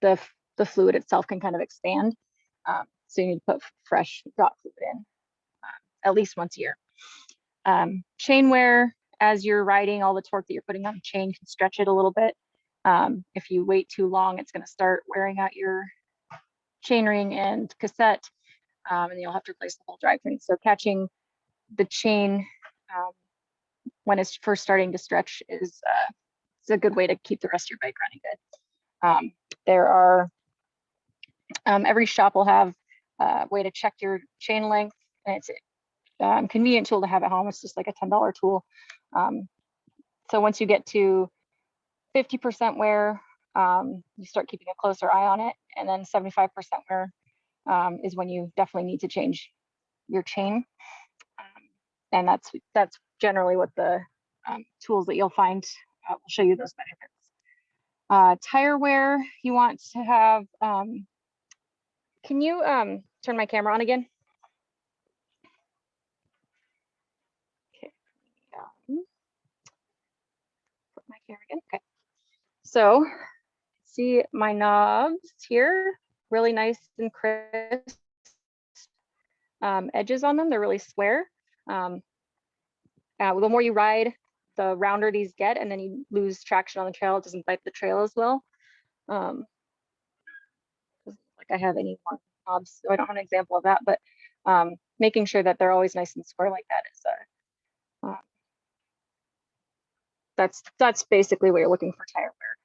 the fluid itself can kind of expand. So you need to put fresh dot fluid in at least once a year. Chain wear, as you're riding, all the torque that you're putting on the chain can stretch it a little bit. If you wait too long, it's going to start wearing out your chainring and cassette, and you'll have to replace the whole drivetrain. So catching the chain when it's first starting to stretch is a good way to keep the rest of your bike running good. There are, every shop will have a way to check your chain length, and it's a convenient tool to have at home. It's just like a $10 tool. So once you get to 50% wear, you start keeping a closer eye on it, and then 75% wear is when you definitely need to change your chain. And that's generally what the tools that you'll find will show you those measurements. Tire wear, you want to have, can you turn my camera on again? Okay. Put my camera again, okay. So see my knobs here, really nice and crisp edges on them. They're really square. The more you ride, the rounder these get, and then you lose traction on the trail. It doesn't bite the trail as well. Like I have any more knobs, so I don't have an example of that, but making sure that they're always nice and square like that is that's basically what you're looking for tire wear.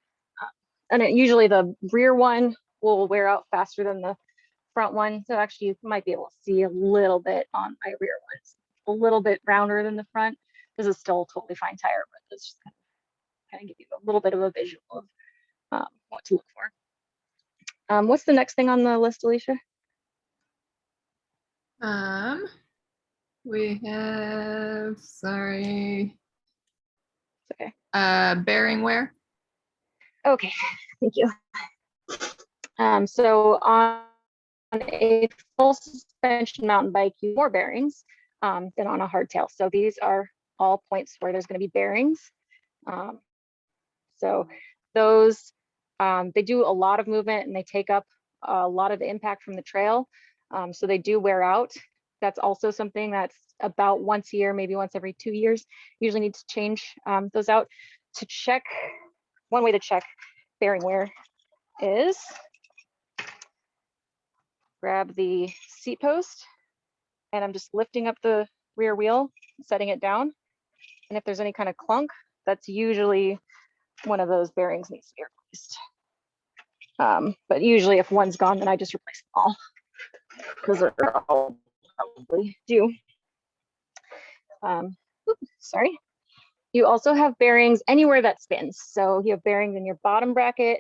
And usually the rear one will wear out faster than the front one. So actually you might be able to see a little bit on my rear one. It's a little bit rounder than the front. This is still a totally fine tire, but it's just kind of give you a little bit of a visual of what to look for. What's the next thing on the list, Alicia? We have, sorry. Okay. Bearing wear. Okay, thank you. So on a full suspension mountain bike, you have more bearings than on a hardtail. So these are all points where there's going to be bearings. So those, they do a lot of movement and they take up a lot of the impact from the trail. So they do wear out. That's also something that's about once a year, maybe once every 2 years. Usually need to change those out. To check, one way to check bearing wear is grab the seat post, and I'm just lifting up the rear wheel, setting it down. And if there's any kind of clunk, that's usually one of those bearings needs to be replaced. But usually if one's gone, then I just replace them all because they're all probably due. Sorry. You also have bearings anywhere that spins. So you have bearings in your bottom bracket,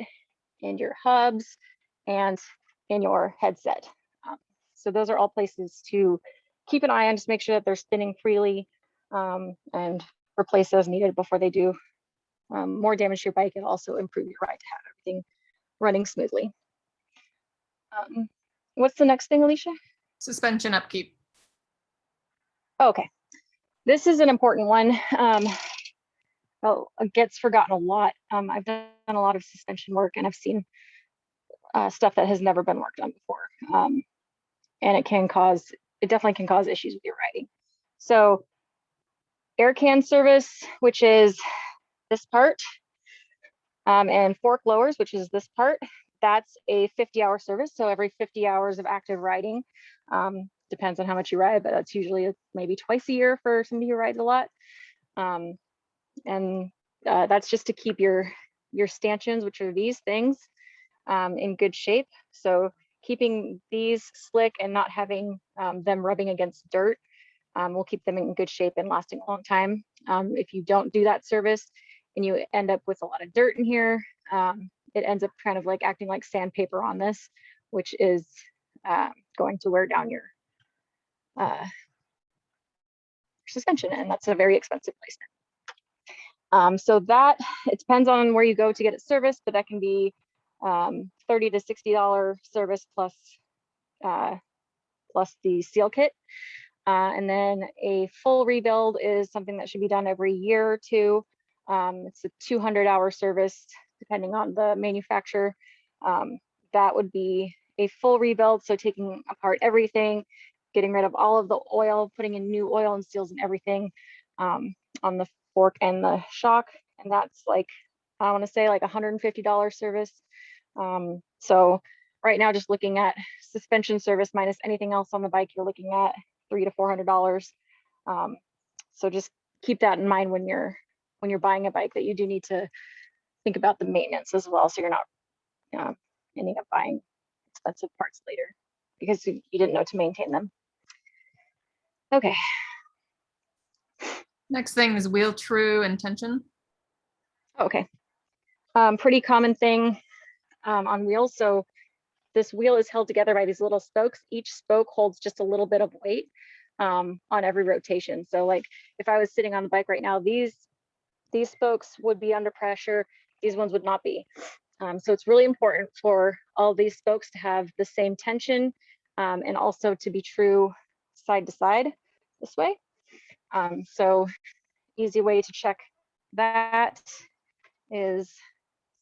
in your hubs, and in your headset. So those are all places to keep an eye on, just make sure that they're spinning freely, and replace as needed before they do more damage to your bike, and also improve your ride to have everything running smoothly. What's the next thing, Alicia? Suspension upkeep. Okay, this is an important one. It gets forgotten a lot. I've done a lot of suspension work, and I've seen stuff that has never been worked on before. And it definitely can cause issues with your riding. So air can service, which is this part, and fork lowers, which is this part, that's a 50-hour service. So every 50 hours of active riding, depends on how much you ride, but that's usually maybe twice a year for somebody who rides a lot. And that's just to keep your stanchions, which are these things, in good shape. So keeping these slick and not having them rubbing against dirt will keep them in good shape and lasting a long time. If you don't do that service and you end up with a lot of dirt in here, it ends up kind of like acting like sandpaper on this, which is going to wear down your suspension, and that's a very expensive replacement. So that, it depends on where you go to get it serviced, but that can be $30 to $60 service plus the seal kit. And then a full rebuild is something that should be done every year or two. It's a 200-hour service, depending on the manufacturer. That would be a full rebuild. So taking apart everything, getting rid of all of the oil, putting in new oil and seals and everything on the fork and the shock. And that's like, I want to say like $150 service. So right now, just looking at suspension service minus anything else on the bike, you're looking at $300 to $400. So just keep that in mind when you're buying a bike, that you do need to think about the maintenance as well, so you're not ending up buying expensive parts later because you didn't know to maintain them. Okay. Next thing is wheel true and tension. Okay. Pretty common thing on wheels. So this wheel is held together by these little spokes. Each spoke holds just a little bit of weight on every rotation. So like if I was sitting on the bike right now, these spokes would be under pressure. These ones would not be. So it's really important for all these spokes to have the same tension and also to be true side to side this way. So easy way to check that is,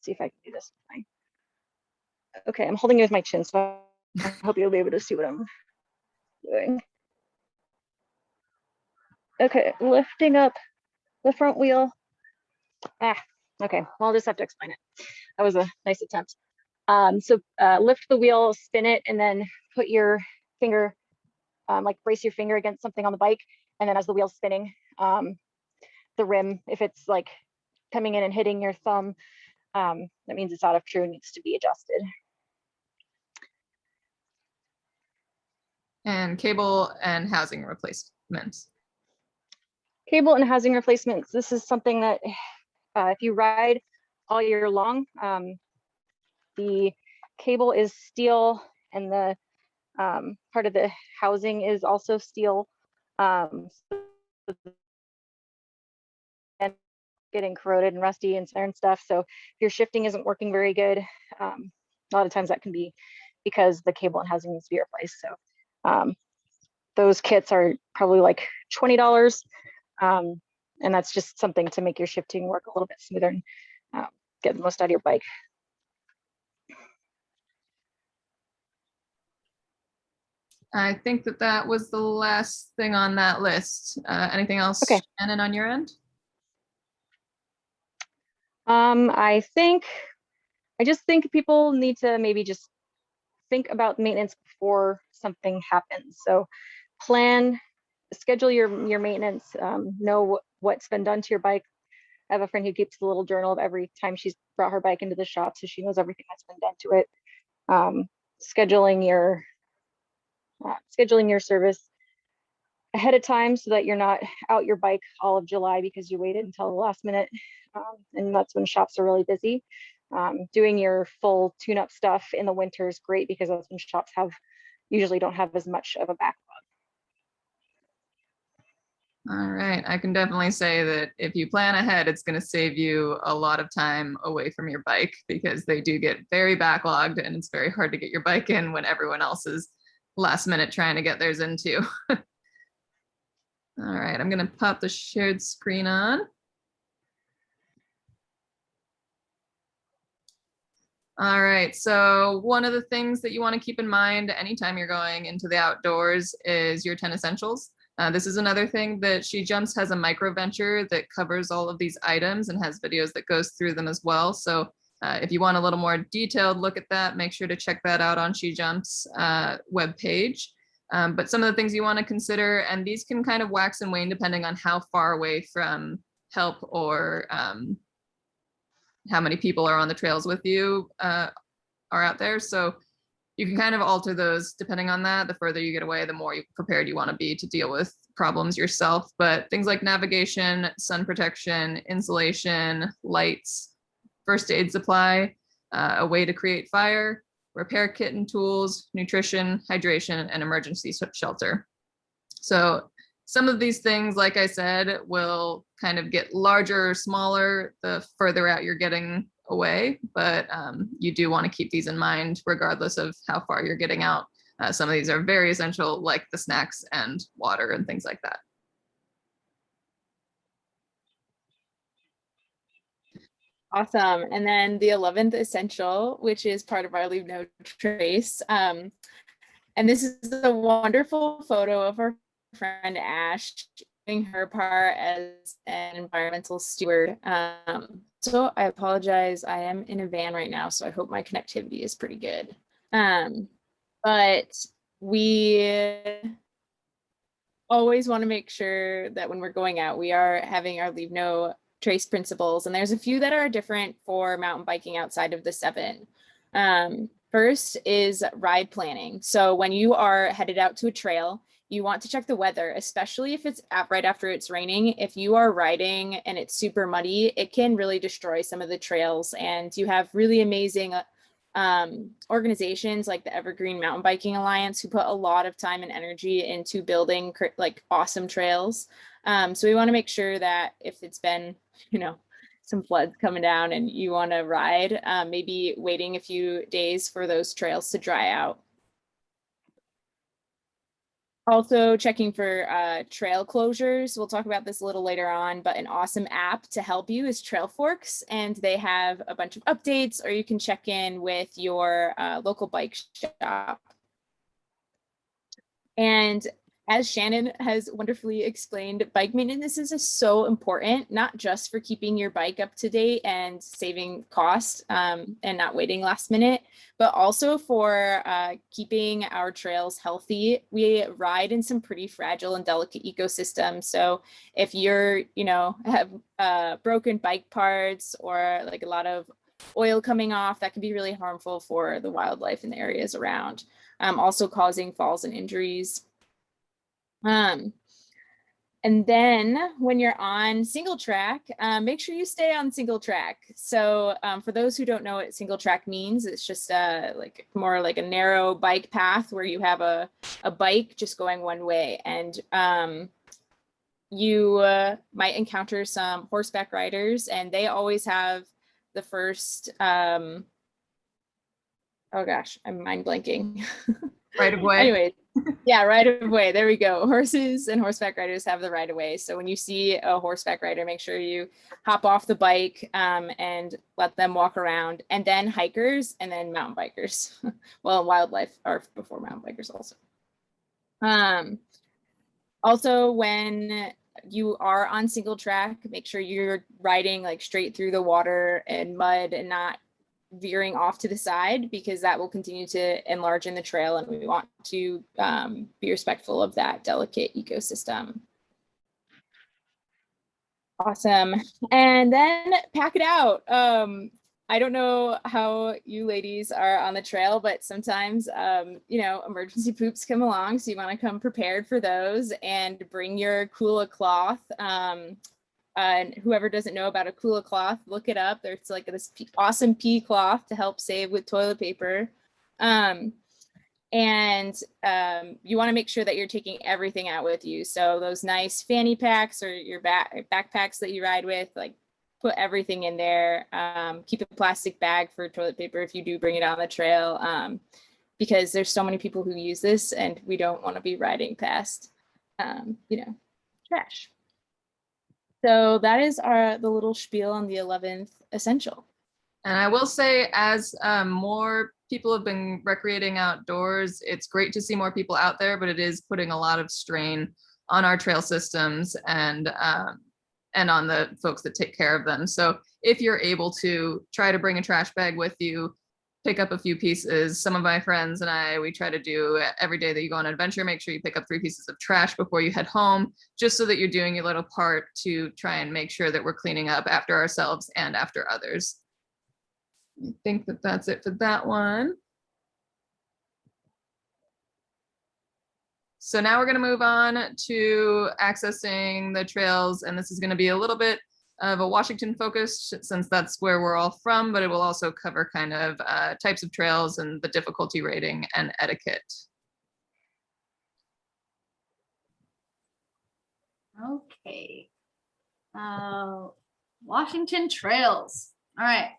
see if I can do this. Okay, I'm holding it with my chin, so I hope you'll be able to see what I'm doing. Okay, lifting up the front wheel. Okay, well, I'll just have to explain it. That was a nice attempt. So lift the wheel, spin it, and then put your finger, like brace your finger against something on the bike. And then as the wheel's spinning, the rim, if it's like coming in and hitting your thumb, that means it's out of true and needs to be adjusted. And cable and housing replacements. Cable and housing replacements. This is something that if you ride all year long, the cable is steel and the part of the housing is also steel. And getting corroded and rusty and stuff. So if your shifting isn't working very good, a lot of times that can be because the cable and housing needs to be replaced. So those kits are probably like $20. And that's just something to make your shifting work a little bit smoother and get the most out of your bike. I think that was the last thing on that list. Anything else, Okay. Shannon, on your end? I just think people need to maybe just think about maintenance before something happens. So schedule your maintenance, know what's been done to your bike. I have a friend who keeps a little journal of every time she's brought her bike into the shop, so she knows everything that's been done to it. Scheduling your service ahead of time so that you're not out your bike all of July because you waited until the last minute, and that's when shops are really busy. Doing your full tune-up stuff in the winter is great because that's when shops usually don't have as much of a backlog. All right, I can definitely say that if you plan ahead, it's going to save you a lot of time away from your bike because they do get very backlogged and it's very hard to get your bike in when everyone else is last minute trying to get theirs in too. All right, I'm going to pop the shared screen on. All right, so one of the things that you want to keep in mind anytime you're going into the outdoors is your 10 essentials. This is another thing that SheJumps has a micro venture that covers all of these items and has videos that goes through them as well. So if you want a little more detailed look at that, make sure to check that out on SheJumps webpage. But some of the things you want to consider, and these can kind of wax and wane depending on how far away from help or how many people are on the trails with you are out there. So you can kind of alter those depending on that. The further you get away, the more prepared you want to be to deal with problems yourself. But things like navigation, sun protection, insulation, lights, first aid supply, a way to create fire, repair kit and tools, nutrition, hydration, and emergency shelter. So some of these things, like I said, will kind of get larger or smaller the further out you're getting away, but you do want to keep these in mind regardless of how far you're getting out. Some of these are very essential, like the snacks and water and things like that. Awesome. And then the 11th essential, which is part of our Leave No Trace. And this is a wonderful photo of our friend Ash doing her part as an environmental steward. So I apologize. I am in a van right now, so I hope my connectivity is pretty good. But we always want to make sure that when we're going out, we are having our Leave No Trace principles. And there's a few that are different for mountain biking outside of the 7. First is ride planning. So when you are headed out to a trail, you want to check the weather, especially if it's right after it's raining. If you are riding and it's super muddy, it can really destroy some of the trails. And you have really amazing organizations like the Evergreen Mountain Biking Alliance who put a lot of time and energy into building like awesome trails. So we want to make sure that if it's been, some floods coming down and you want to ride, maybe waiting a few days for those trails to dry out. Also checking for trail closures. We'll talk about this a little later on, but an awesome app to help you is Trail Forks, and they have a bunch of updates, or you can check in with your local bike shop. And as Shannon has wonderfully explained, bike maintenance is so important, not just for keeping your bike up to date and saving cost and not waiting last minute, but also for keeping our trails healthy. We ride in some pretty fragile and delicate ecosystems. So if you're, have broken bike parts or like a lot of oil coming off, that can be really harmful for the wildlife in the areas around, also causing falls and injuries. And then when you're on single track, make sure you stay on single track. So for those who don't know what single track means, it's just like more like a narrow bike path where you have a bike just going one way. And you might encounter some horseback riders, and they always have the first, oh gosh, I'm mind blanking. Right of way. Anyway, yeah, right of way. There we go. Horses and horseback riders have the right of way. So when you see a horseback rider, make sure you hop off the bike and let them walk around. And then hikers, and then mountain bikers. Well, wildlife are before mountain bikers also. Also, when you are on single track, make sure you're riding like straight through the water and mud and not veering off to the side, because that will continue to enlarge in the trail, and we want to be respectful of that delicate ecosystem. Awesome. And then pack it out. I don't know how you ladies are on the trail, but sometimes, emergency poops come along. So you want to come prepared for those and bring your Kula cloth. And whoever doesn't know about a Kula cloth, look it up. There's like this awesome pea cloth to help save with toilet paper. And you want to make sure that you're taking everything out with you. So those nice fanny packs or your backpacks that you ride with, like put everything in there. Keep a plastic bag for toilet paper if you do bring it on the trail, because there's so many people who use this, and we don't want to be riding past, trash. So that is the little spiel on the 11th essential. And I will say, as more people have been recreating outdoors, it's great to see more people out there, but it is putting a lot of strain on our trail systems and on the folks that take care of them. So if you're able to, try to bring a trash bag with you, pick up a few pieces. Some of my friends and I, we try to do every day that you go on an adventure, make sure you pick up 3 pieces of trash before you head home, just so that you're doing your little part to try and make sure that we're cleaning up after ourselves and after others. I think that that's it for that one. So now we're going to move on to accessing the trails, and this is going to be a little bit of a Washington focus, since that's where we're all from, but it will also cover kind of types of trails and the difficulty rating and etiquette. Okay. Washington trails. All right.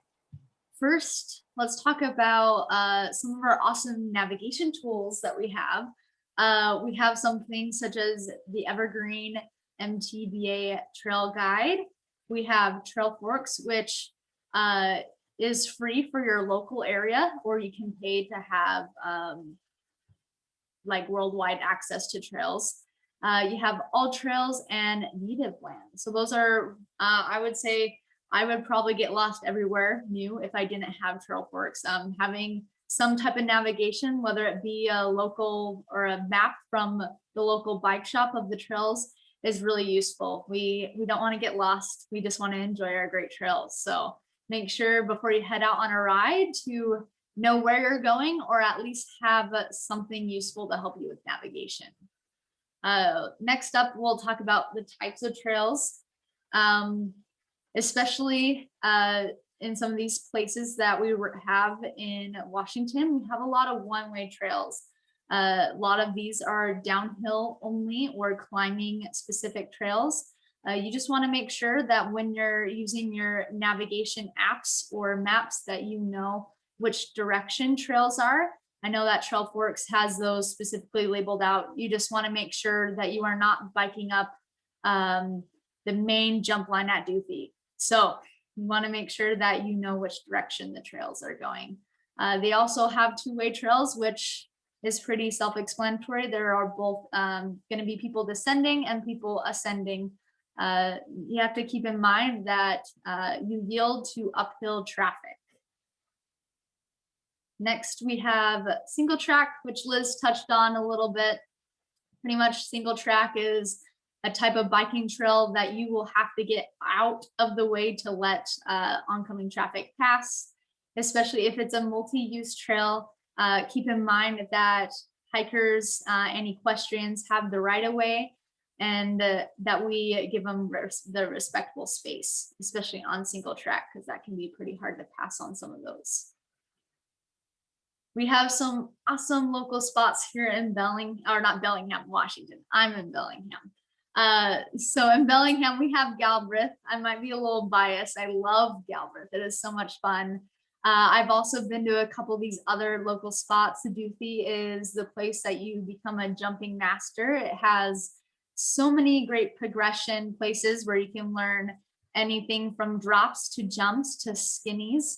First, let's talk about some of our awesome navigation tools that we have. We have some things such as the Evergreen MTBA Trail Guide. We have Trail Forks, which is free for your local area, or you can pay to have like worldwide access to trails. You have All Trails and Native Land. So those are, I would say, I would probably get lost everywhere new if I didn't have Trail Forks. Having some type of navigation, whether it be a local or a map from the local bike shop of the trails, is really useful. We don't want to get lost. We just want to enjoy our great trails. So make sure before you head out on a ride to know where you're going, or at least have something useful to help you with navigation. Next up, we'll talk about the types of trails, especially in some of these places that we have in Washington. We have a lot of one-way trails. A lot of these are downhill only or climbing specific trails. You just want to make sure that when you're using your navigation apps or maps that you know which direction trails are. I know that Trail Forks has those specifically labeled out. You just want to make sure that you are not biking up the main jump line at Doofy. So you want to make sure that you know which direction the trails are going. They also have two-way trails, which is pretty self-explanatory. There are both going to be people descending and people ascending. You have to keep in mind that you yield to uphill traffic. Next, we have single track, which Liz touched on a little bit. Pretty much single track is a type of biking trail that you will have to get out of the way to let oncoming traffic pass, especially if it's a multi-use trail. Keep in mind that hikers and equestrians have the right of way, and that we give them the respectful space, especially on single track, because that can be pretty hard to pass on some of those. We have some awesome local spots here in Washington. I'm in Bellingham. So in Bellingham, we have Galbraith. I might be a little biased. I love Galbraith. It is so much fun. I've also been to a couple of these other local spots. Doofy is the place that you become a jumping master. It has so many great progression places where you can learn anything from drops to jumps to skinnies.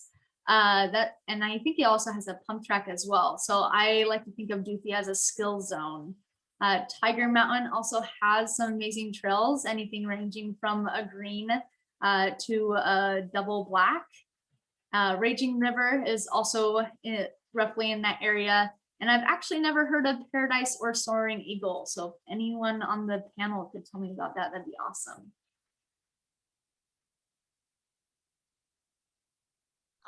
And I think it also has a pump track as well. So I like to think of Doofy as a skill zone. Tiger Mountain also has some amazing trails, anything ranging from a green to a double black. Raging River is also roughly in that area. And I've actually never heard of Paradise or Soaring Eagle. So if anyone on the panel could tell me about that, that'd be awesome.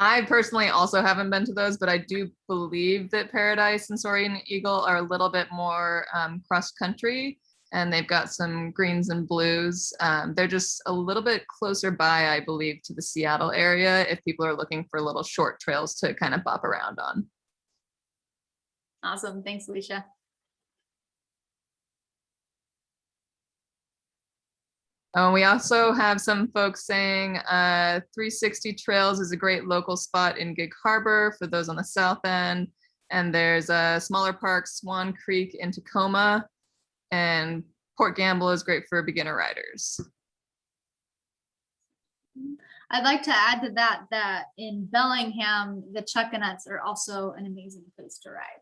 I personally also haven't been to those, but I do believe that Paradise and Soaring Eagle are a little bit more cross country, and they've got some greens and blues. They're just a little bit closer by, I believe, to the Seattle area if people are looking for little short trails to kind of bop around on. Awesome. Thanks, Alicia. We also have some folks saying 360 Trails is a great local spot in Gig Harbor for those on the south end. And there's a smaller park, Swan Creek in Tacoma. And Port Gamble is great for beginner riders. I'd like to add to that in Bellingham, the Chuckanuts are also an amazing place to ride.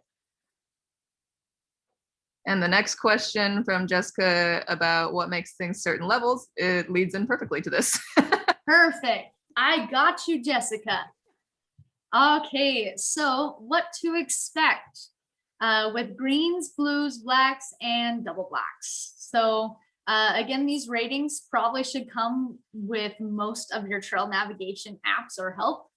And the next question from Jessica about what makes things certain levels, it leads in perfectly to this. Perfect. I got you, Jessica. Okay, so what to expect with greens, blues, blacks, and double blacks. So again, these ratings probably should come with most of your trail navigation apps or help.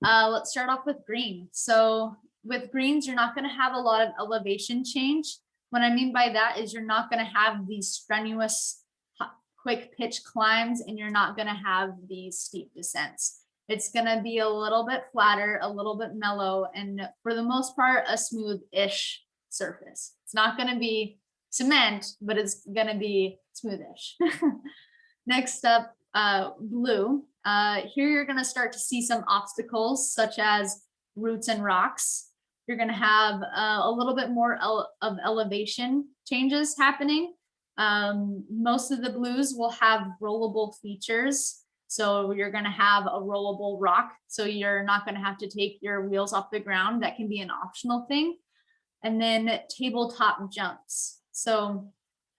Let's start off with green. So with greens, you're not going to have a lot of elevation change. What I mean by that is you're not going to have these strenuous, quick pitch climbs, and you're not going to have these steep descents. It's going to be a little bit flatter, a little bit mellow, and for the most part, a smooth-ish surface. It's not going to be cement, but it's gonna be smoothish. Next up, blue. Here you're gonna start to see some obstacles such as roots and rocks. You're gonna have a little bit more of elevation changes happening. Most of the blues will have rollable features. So you're gonna have a rollable rock. So you're not gonna have to take your wheels off the ground. That can be an optional thing. And then tabletop jumps. So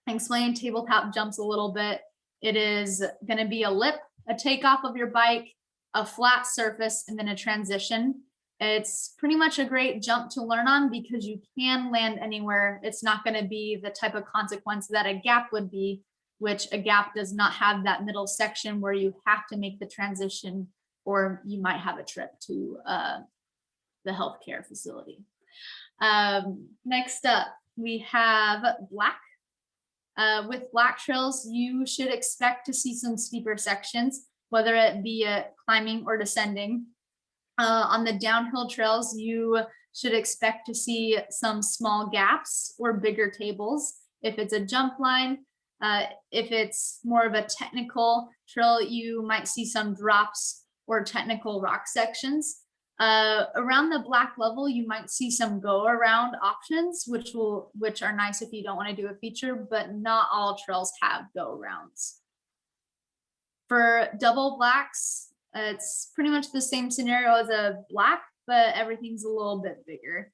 explain tabletop jumps a little bit. It is gonna be a lip, a takeoff of your bike, a flat surface, and then a transition. It's pretty much a great jump to learn on because you can land anywhere. It's not going to be the type of consequence that a gap would be, which a gap does not have that middle section where you have to make the transition, or you might have a trip to the healthcare facility. Next up, we have black. With black trails, you should expect to see some steeper sections, whether it be climbing or descending. On the downhill trails, you should expect to see some small gaps or bigger tables. If it's a jump line, if it's more of a technical trail, you might see some drops or technical rock sections. Around the black level, you might see some go around options, which are nice if you don't want to do a feature, but not all trails have go arounds. For double blacks, it's pretty much the same scenario as a black, but everything's a little bit bigger.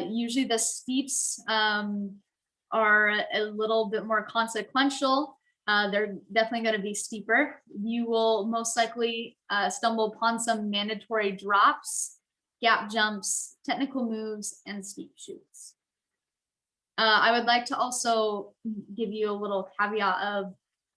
Usually the steeps are a little bit more consequential. They're definitely going to be steeper. You will most likely stumble upon some mandatory drops, gap jumps, technical moves, and steep chutes. I would like to also give you a little caveat of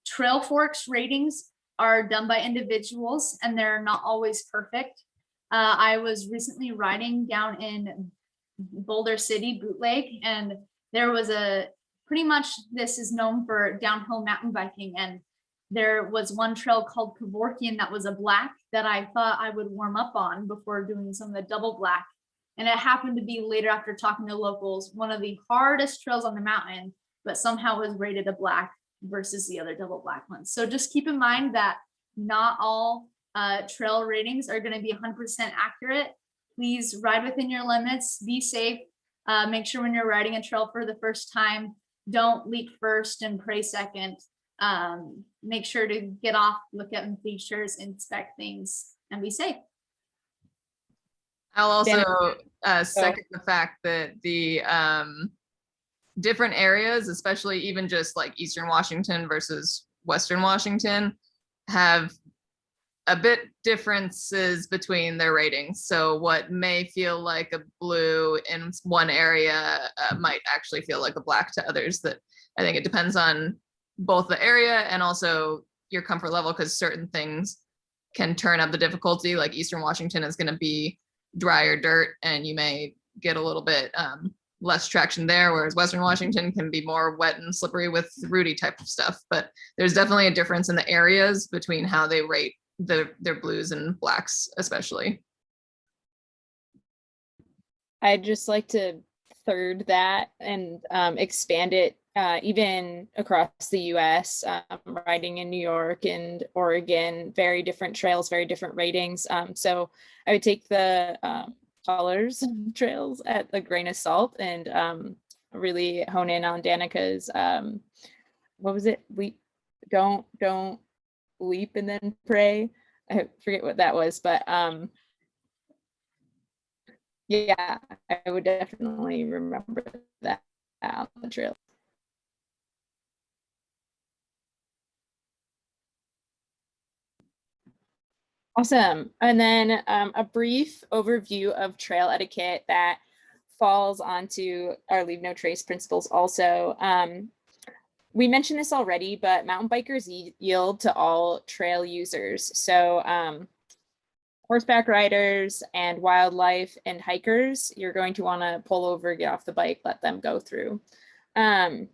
trail forks ratings are done by individuals and they're not always perfect. I was recently riding down in Boulder City Bootleg, and there was pretty much this is known for downhill mountain biking, and there was one trail called Kevorkian that was a black that I thought I would warm up on before doing some of the double black. And it happened to be later, after talking to locals, one of the hardest trails on the mountain, but somehow was rated a black versus the other double black ones. So just keep in mind that not all trail ratings are going to be 100% accurate. Please ride within your limits, be safe. Make sure when you're riding a trail for the first time, don't leap first and pray second. Make sure to get off, look at features, inspect things, and be safe. I'll also second the fact that the different areas, especially even just like Eastern Washington versus Western Washington, have a bit differences between their ratings. So what may feel like a blue in one area might actually feel like a black to others. That I think it depends on both the area and also your comfort level, because certain things can turn up the difficulty. Like Eastern Washington is going to be drier dirt and you may get a little bit less traction there, whereas Western Washington can be more wet and slippery with rooty type of stuff. But there's definitely a difference in the areas between how they rate their blues and blacks, especially. I'd just like to third that and expand it even across the US, riding in New York and Oregon, very different trails, very different ratings. So I would take the colors of trails at a grain of salt and really hone in on Danica's, what was it? Don't leap and then pray. I forget what that was, but yeah, I would definitely remember that on the trail. Awesome. And then a brief overview of trail etiquette that falls onto our Leave No Trace principles also. We mentioned this already, but mountain bikers yield to all trail users. So horseback riders and wildlife and hikers, you're going to want to pull over, get off the bike, let them go through. And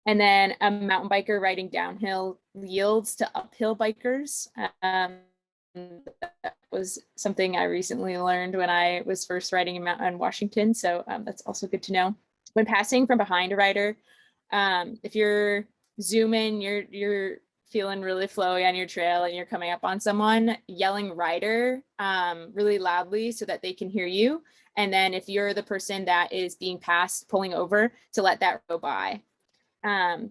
then a mountain biker riding downhill yields to uphill bikers. That was something I recently learned when I was first riding in Washington. So that's also good to know. When passing from behind a rider, if you're zooming, you're feeling really flowy on your trail and you're coming up on someone, yelling rider really loudly so that they can hear you. And then if you're the person that is being passed, pulling over, to let that go by.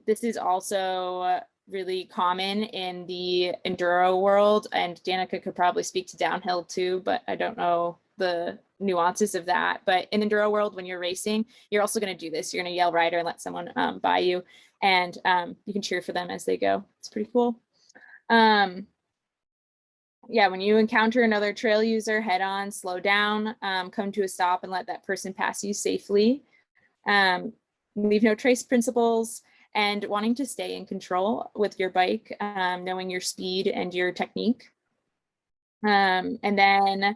This is also really common in the enduro world, and Danica could probably speak to downhill too, but I don't know the nuances of that. But in the enduro world, when you're racing, you're also going to do this. You're going to yell rider and let someone by you, and you can cheer for them as they go. It's pretty cool. Yeah, when you encounter another trail user, head on, slow down, come to a stop and let that person pass you safely. Leave no trace principles, and wanting to stay in control with your bike, knowing your speed and your technique. And then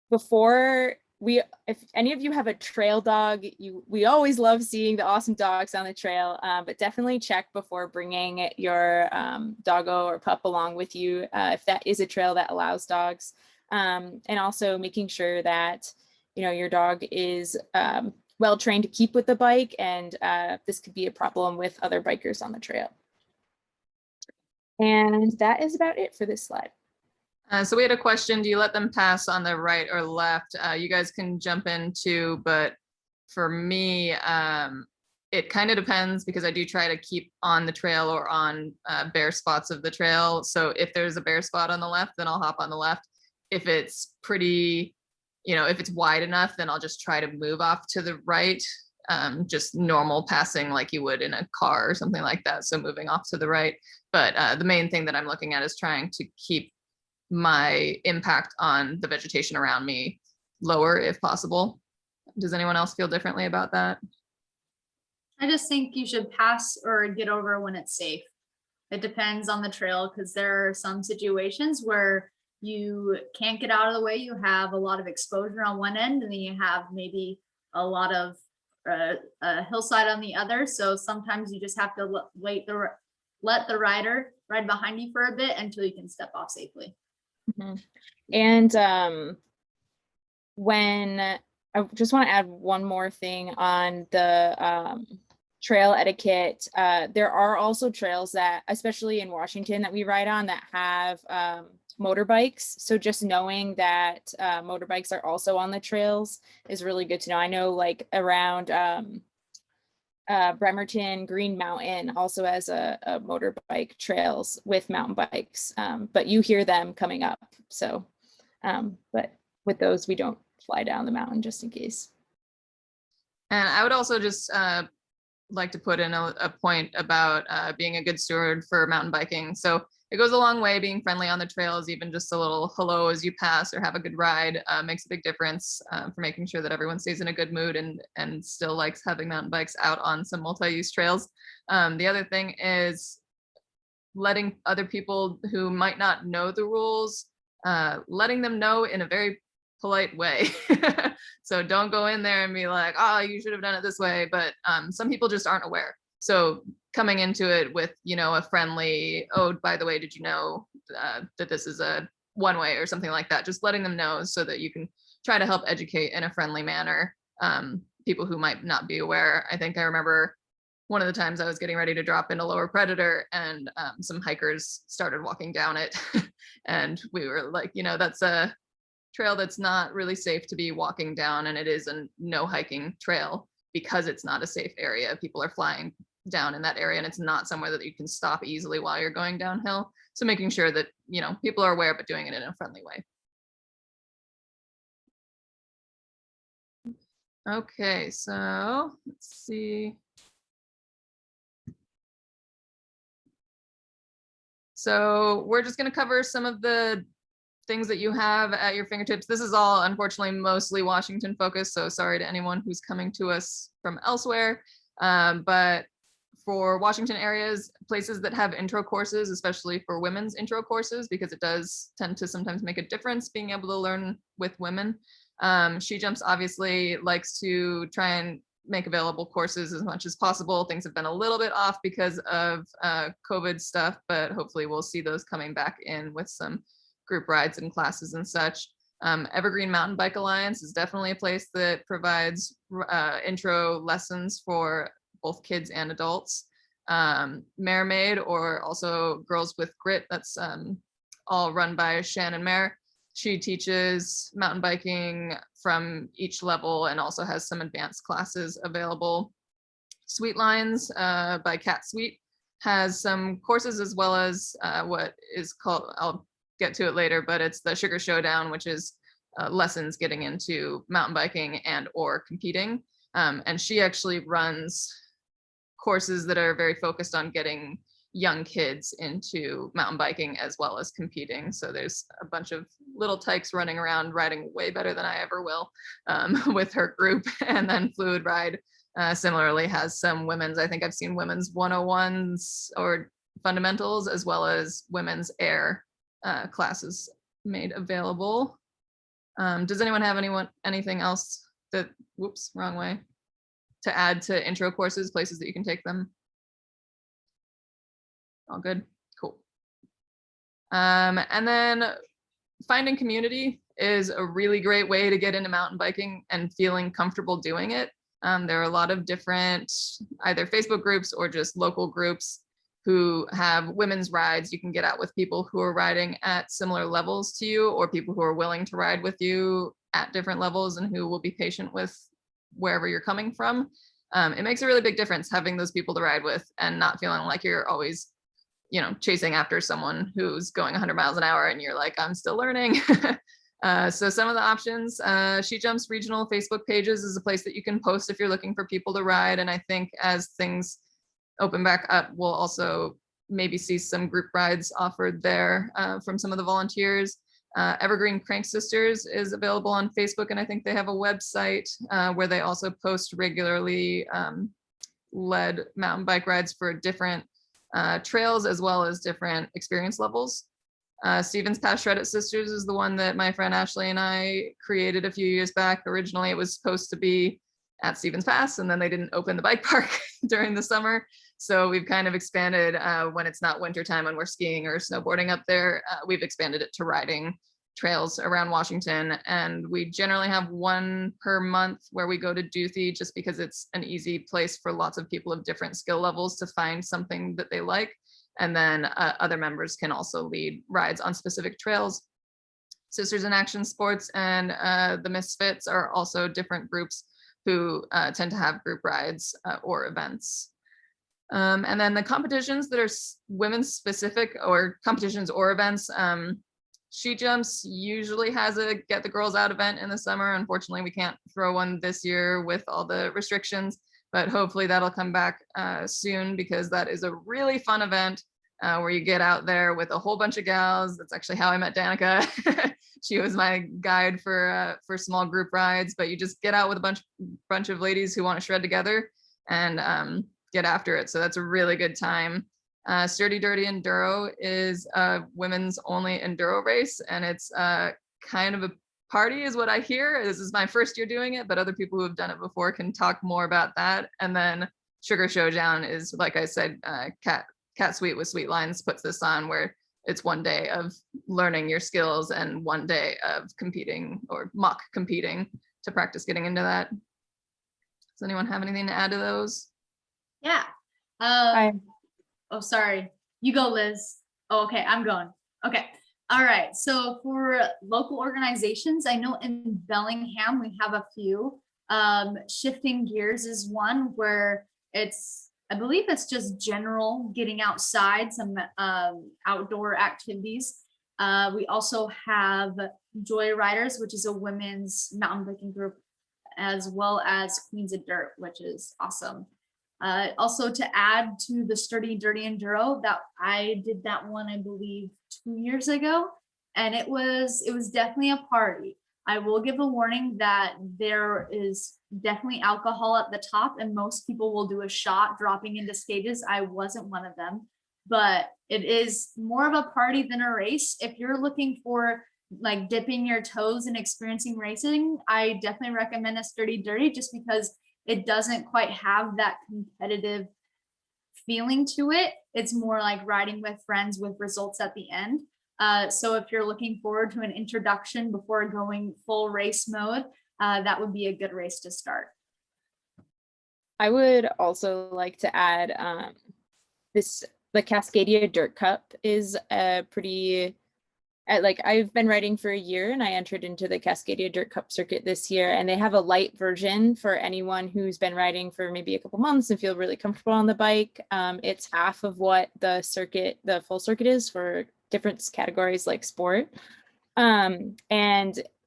before if any of you have a trail dog, we always love seeing the awesome dogs on the trail, but definitely check before bringing your doggo or pup along with you if that is a trail that allows dogs, and also making sure that your dog is well trained to keep with the bike, and this could be a problem with other bikers on the trail. And that is about it for this slide. So we had a question, do you let them pass on the right or left? You guys can jump in too, but for me, it kind of depends, because I do try to keep on the trail or on bare spots of the trail. So if there's a bare spot on the left, then I'll hop on the left. If it's pretty, if it's wide enough, then I'll just try to move off to the right, just normal passing like you would in a car or something like that. So moving off to the right. But the main thing that I'm looking at is trying to keep my impact on the vegetation around me lower if possible. Does anyone else feel differently about that? I just think you should pass or get over when it's safe. It depends on the trail, because there are some situations where you can't get out of the way. You have a lot of exposure on one end, and then you have maybe a lot of a hillside on the other. So sometimes you just have to let the rider ride behind you for a bit until you can step off safely. Mm-hmm. And when I just want to add one more thing on the trail etiquette, there are also trails that, especially in Washington, that we ride on that have motorbikes. So just knowing that motorbikes are also on the trails is really good to know. I know like around Bremerton, Green Mountain also has a motorbike trails with mountain bikes, but you hear them coming up. So, but with those, we don't fly down the mountain just in case. And I would also just like to put in a point about being a good steward for mountain biking. So it goes a long way being friendly on the trails. Even just a little hello as you pass or have a good ride makes a big difference for making sure that everyone stays in a good mood and still likes having mountain bikes out on some multi-use trails. The other thing is letting other people who might not know the rules, letting them know in a very polite way. So don't go in there and be like, oh, you should have done it this way. But some people just aren't aware. So coming into it with, a friendly, oh, by the way, did you know that this is a one way or something like that? Just letting them know so that you can try to help educate in a friendly manner people who might not be aware. I think I remember one of the times I was getting ready to drop into Lower Predator, and some hikers started walking down it. And we were like, that's a trail that's not really safe to be walking down, and it is a no hiking trail because it's not a safe area. People are flying down in that area, and it's not somewhere that you can stop easily while you're going downhill. So making sure that, people are aware, but doing it in a friendly way. Okay, so let's see. So we're just going to cover some of the things that you have at your fingertips. This is all, unfortunately, mostly Washington focused, so sorry to anyone who's coming to us from elsewhere. But for Washington areas, places that have intro courses, especially for women's intro courses, because it does tend to sometimes make a difference being able to learn with women. SheJumps obviously likes to try and make available courses as much as possible. Things have been a little bit off because of COVID stuff, but hopefully we'll see those coming back in with some group rides and classes and such. Evergreen Mountain Bike Alliance is definitely a place that provides intro lessons for both kids and adults. Mermaid, or also Girls with Grit, that's all run by Shannon Leigh. She teaches mountain biking from each level and also has some advanced classes available. Sweet Lines by Cat Sweet has some courses, as well as what is called, I'll get to it later, but it's the Sugar Showdown, which is lessons getting into mountain biking and or competing. And she actually runs courses that are very focused on getting young kids into mountain biking as well as competing. So there's a bunch of little tykes running around riding way better than I ever will with her group. And then Fluid Ride similarly has some women's, I think I've seen women's 101s or fundamentals, as well as women's air classes made available. Does anyone have anything else that, whoops, wrong way, to add to intro courses, places that you can take them? All good, cool. And then finding community is a really great way to get into mountain biking and feeling comfortable doing it. There are a lot of different either Facebook groups or just local groups who have women's rides. You can get out with people who are riding at similar levels to you, or people who are willing to ride with you at different levels and who will be patient with wherever you're coming from. It makes a really big difference having those people to ride with and not feeling like you're always, you know, chasing after someone who's going 100 miles an hour and you're like, I'm still learning. So some of the options, SheJumps regional Facebook pages is a place that you can post if you're looking for people to ride. And I think as things open back up, we'll also maybe see some group rides offered there from some of the volunteers. Evergreen Crank Sisters is available on Facebook, and I think they have a website where they also post regularly led mountain bike rides for different trails as well as different experience levels. Stevens Pass Shredded Sisters is the one that my friend Ashley and I created a few years back. Originally, it was supposed to be at Stevens Pass, and then they didn't open the bike park during the summer. So we've kind of expanded when it's not wintertime and we're skiing or snowboarding up there. We've expanded it to riding trails around Washington. And we generally have one per month where we go to Duthie, just because it's an easy place for lots of people of different skill levels to find something that they like. And then other members can also lead rides on specific trails. Sisters in Action Sports and the Misfits are also different groups who tend to have group rides or events. And then the competitions that are women's specific, or competitions or events, SheJumps usually has a Get the Girls Out event in the summer. Unfortunately, we can't throw one this year with all the restrictions, but hopefully that'll come back soon, because that is a really fun event where you get out there with a whole bunch of gals. That's actually how I met Danica. She was my guide for small group rides, but you just get out with a bunch of ladies who want to shred together and get after it. So that's a really good time. Sturdy Dirty Enduro is a women's only enduro race, and it's kind of a party is what I hear. This is my first year doing it, but other people who have done it before can talk more about that. And then Sugar Showdown is, like I said, Cat Sweet with Sweet Lines puts this on, where it's one day of learning your skills and one day of competing or mock competing to practice getting into that. Does anyone have anything to add to those? Yeah. Oh, sorry. You go, Liz. Oh, okay, I'm going. Okay. All right. So for local organizations, I know in Bellingham we have a few. Shifting Gears is one where I believe it's just general getting outside, some outdoor activities. We also have Joy Riders, which is a women's mountain biking group, as well as Queens of Dirt, which is awesome. Also, to add to the Sturdy Dirty Enduro, that I did that one, I believe, 2 years ago, and it was definitely a party. I will give a warning that there is definitely alcohol at the top, and most people will do a shot dropping into stages. I wasn't one of them, but it is more of a party than a race. If you're looking for like dipping your toes and experiencing racing, I definitely recommend a Sturdy Dirty, just because it doesn't quite have that competitive feeling to it. It's more like riding with friends with results at the end. So if you're looking forward to an introduction before going full race mode, that would be a good race to start. I would also like to add the Cascadia Dirt Cup is a pretty, I've been riding for a year and I entered into the Cascadia Dirt Cup circuit this year, and they have a light version for anyone who's been riding for maybe a couple months and feel really comfortable on the bike. It's half of what the full circuit is for different categories like sport. And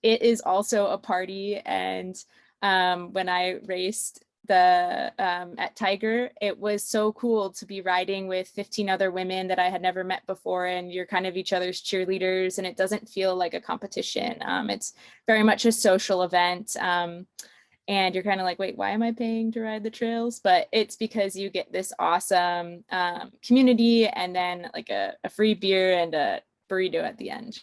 it is also a party. And when I raced at Tiger, it was so cool to be riding with 15 other women that I had never met before, and you're kind of each other's cheerleaders, and it doesn't feel like a competition. It's very much a social event, and you're kind of like, wait, why am I paying to ride the trails? But it's because you get this awesome community, and then like a free beer and a burrito at the end.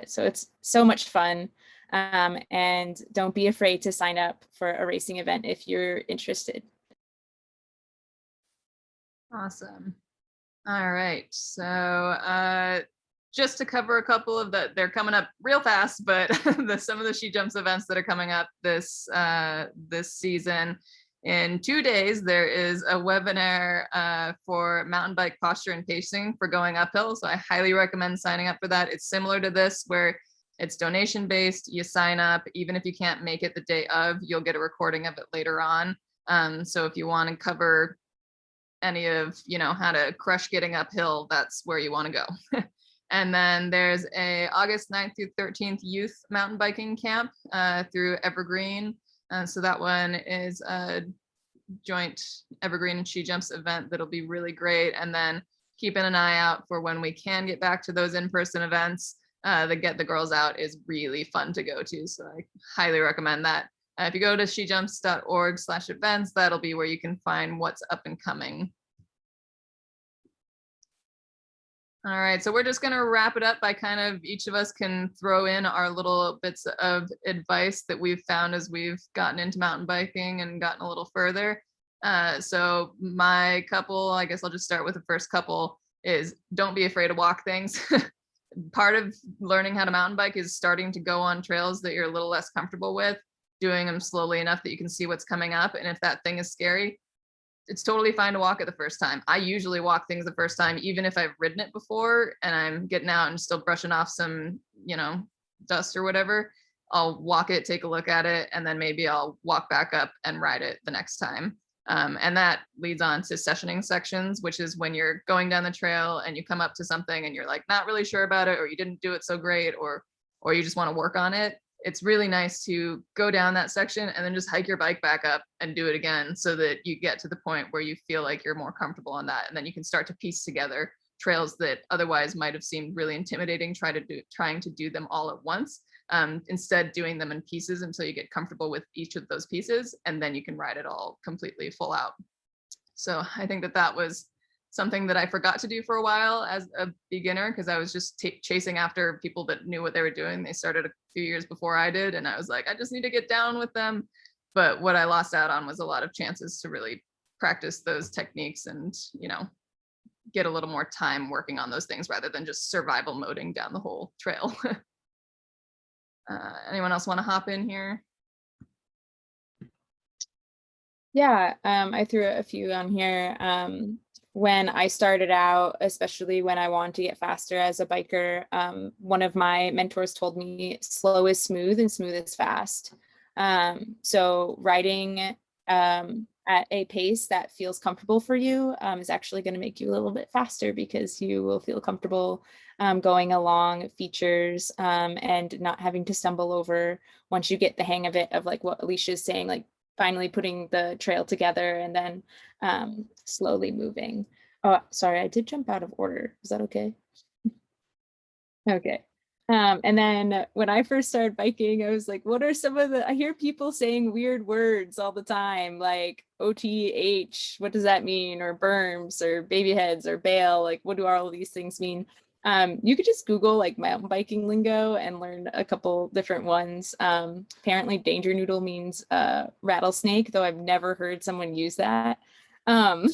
So it's so much fun. And don't be afraid to sign up for a racing event if you're interested. Awesome. All right. So just to cover a couple of they're coming up real fast, but some of the SheJumps events that are coming up this season. In 2 days, there is a webinar for mountain bike posture and pacing for going uphill. So I highly recommend signing up for that. It's similar to this, where it's donation based. You sign up, even if you can't make it the day of, you'll get a recording of it later on. So if you want to cover any of, how to crush getting uphill, that's where you want to go. And then there's a August 9th through 13th youth mountain biking camp through Evergreen. So that one is a joint Evergreen and SheJumps event that'll be really great. And then keeping an eye out for when we can get back to those in-person events. The Get the Girls Out is really fun to go to, so I highly recommend that. If you go to shejumps.org/events, that'll be where you can find what's up and coming. All right, so we're just going to wrap it up by kind of each of us can throw in our little bits of advice that we've found as we've gotten into mountain biking and gotten a little further. So my couple, I guess I'll just start with the first couple, is don't be afraid to walk things. Part of learning how to mountain bike is starting to go on trails that you're a little less comfortable with, doing them slowly enough that you can see what's coming up. And if that thing is scary, it's totally fine to walk it the first time. I usually walk things the first time, even if I've ridden it before and I'm getting out and still brushing off some, dust or whatever. I'll walk it, take a look at it, and then maybe I'll walk back up and ride it the next time. And that leads on to sessioning sections, which is when you're going down the trail and you come up to something and you're like not really sure about it, or you didn't do it so great, or you just want to work on it. It's really nice to go down that section and then just hike your bike back up and do it again, so that you get to the point where you feel like you're more comfortable on that. And then you can start to piece together trails that otherwise might have seemed really intimidating, trying to do them all at once. Instead, doing them in pieces until you get comfortable with each of those pieces, and then you can ride it all completely full out. So I think that was something that I forgot to do for a while as a beginner, because I was just chasing after people that knew what they were doing. They started a few years before I did, and I was like, I just need to get down with them. But what I lost out on was a lot of chances to really practice those techniques and, get a little more time working on those things rather than just survival moding down the whole trail. Anyone else want to hop in here? Yeah, I threw a few on here. When I started out, especially when I wanted to get faster as a biker, one of my mentors told me slow is smooth and smooth is fast. So riding at a pace that feels comfortable for you is actually going to make you a little bit faster, because you will feel comfortable going along features and not having to stumble over once you get the hang of it, of like what Alicia's saying, like finally putting the trail together and then slowly moving. Oh, sorry, I did jump out of order. Is that okay? Okay. And then when I first started biking, I was like, what are some of I hear people saying weird words all the time, like OTH, what does that mean? Or berms or baby heads or bail, like what do all of these things mean? You could just Google like mountain biking lingo and learn a couple different ones. Apparently danger noodle means rattlesnake, though I've never heard someone use that. But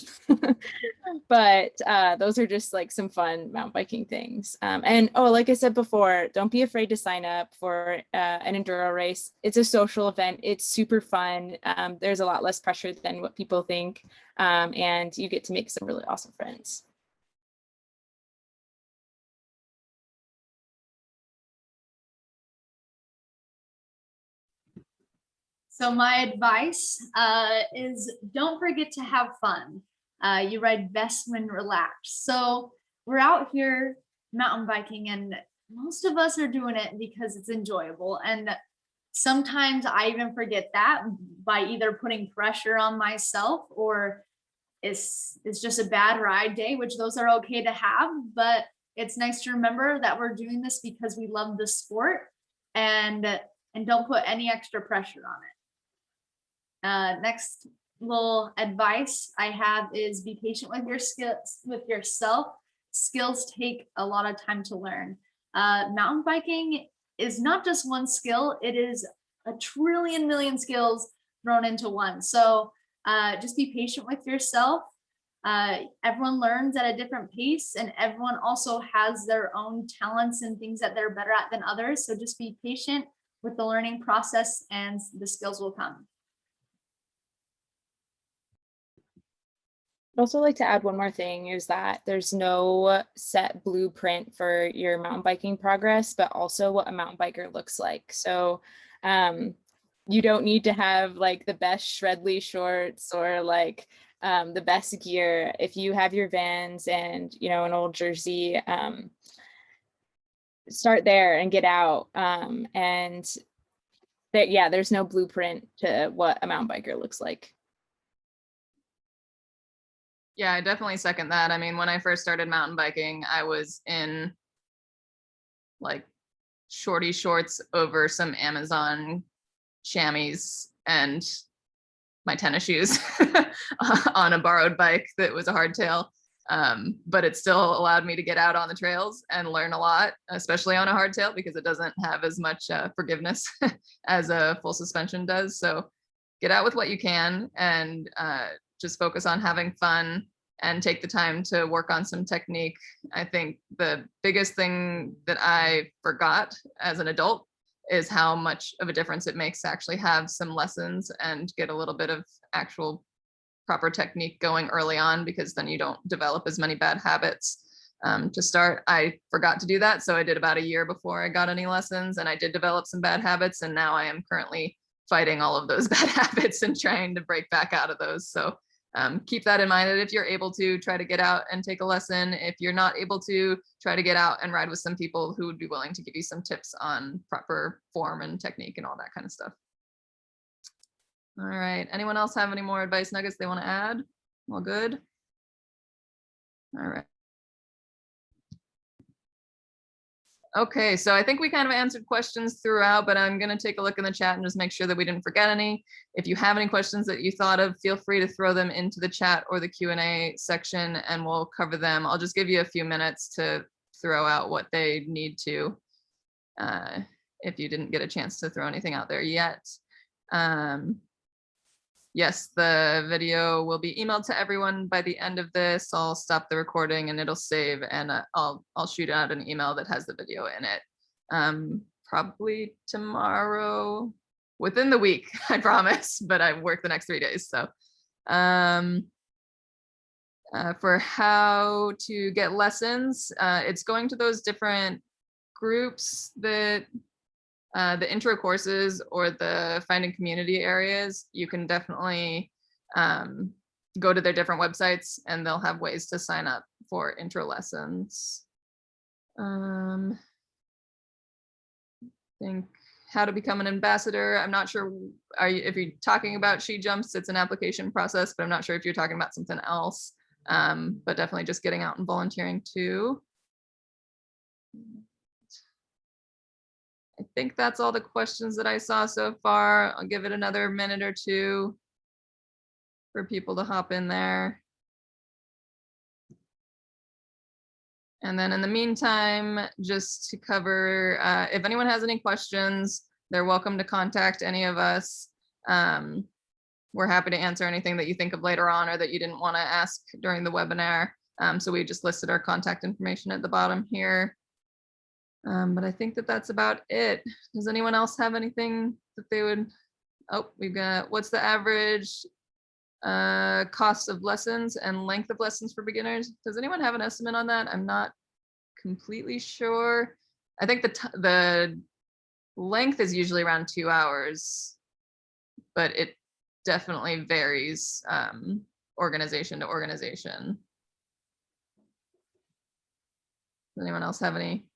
those are just like some fun mountain biking things. And oh, like I said before, don't be afraid to sign up for an enduro race. It's a social event. It's super fun. There's a lot less pressure than what people think. And you get to make some really awesome friends. So my advice is don't forget to have fun. You ride best when relaxed. So we're out here mountain biking and most of us are doing it because it's enjoyable. And sometimes I even forget that by either putting pressure on myself or it's just a bad ride day, which those are okay to have, but it's nice to remember that we're doing this because we love the sport and don't put any extra pressure on it. Next little advice I have is be patient with your skills, with yourself. Skills take a lot of time to learn. Mountain biking is not just one skill, it is a trillion million skills thrown into one. So just be patient with yourself. Everyone learns at a different pace and everyone also has their own talents and things that they're better at than others. So just be patient with the learning process and the skills will come. I'd also like to add one more thing is that there's no set blueprint for your mountain biking progress, but also what a mountain biker looks like. So you don't need to have like the best Shredly shorts or like the best gear. If you have your Vans and, you know, an old jersey, start there and get out. And yeah, there's no blueprint to what a mountain biker looks like. Yeah, I definitely second that. I mean, when I first started mountain biking, I was in like shorty shorts over some Amazon chamois and my tennis shoes on a borrowed bike that was a hardtail. But it still allowed me to get out on the trails and learn a lot, especially on a hardtail because it doesn't have as much forgiveness as a full suspension does. So get out with what you can and just focus on having fun and take the time to work on some technique. I think the biggest thing that I forgot as an adult is how much of a difference it makes to actually have some lessons and get a little bit of actual proper technique going early on, because then you don't develop as many bad habits. To start, I forgot to do that. So I did about a year before I got any lessons and I did develop some bad habits. And now I am currently fighting all of those bad habits and trying to break back out of those. So keep that in mind, that if you're able to, try to get out and take a lesson. If you're not able to, try to get out and ride with some people who would be willing to give you some tips on proper form and technique and all that kind of stuff. All right, anyone else have any more advice nuggets they want to add? All good? All right. Okay, so I think we kind of answered questions throughout, but I'm going to take a look in the chat and just make sure that we didn't forget any. If you have any questions that you thought of, feel free to throw them into the chat or the Q&A section and we'll cover them. I'll just give you a few minutes to throw out what they need to, if you didn't get a chance to throw anything out there yet. Yes, the video will be emailed to everyone by the end of this. I'll stop the recording and it'll save, and I'll shoot out an email that has the video in it. Probably tomorrow, within the week, I promise, but I work the next 3 days. So for how to get lessons, it's going to those different groups that the intro courses or the finding community areas. You can definitely go to their different websites and they'll have ways to sign up for intro lessons. I think how to become an ambassador. I'm not sure if you're talking about SheJumps, it's an application process, but I'm not sure if you're talking about something else. But definitely just getting out and volunteering too. I think that's all the questions that I saw so far. I'll give it another minute or two for people to hop in there. And then in the meantime, just to cover, if anyone has any questions, they're welcome to contact any of us. we're happy to answer anything that you think of later on or that you didn't want to ask during the webinar. So we just listed our contact information at the bottom here. But I think that that's about it. Does anyone else have anything that they would, oh, we've got, what's the average cost of lessons and length of lessons for beginners? Does anyone have an estimate on that? I'm not completely sure. I think the length is usually around 2 hours, but it definitely varies organization to organization. Does anyone else have any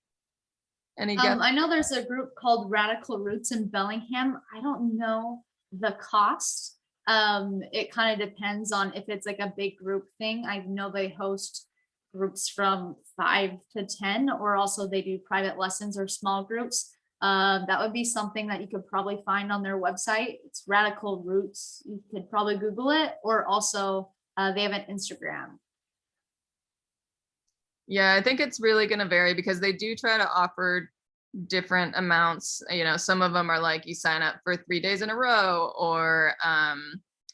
guess? I know there's a group called Radical Roots in Bellingham. I don't know the cost. It kind of depends on if it's like a big group thing. I know they host groups from 5 to 10, or also they do private lessons or small groups. That would be something that you could probably find on their website. It's Radical Roots. You could probably Google it, or also they have an Instagram. Yeah, I think it's really going to vary because they do try to offer different amounts. You know, some of them are like you sign up for 3 days in a row, or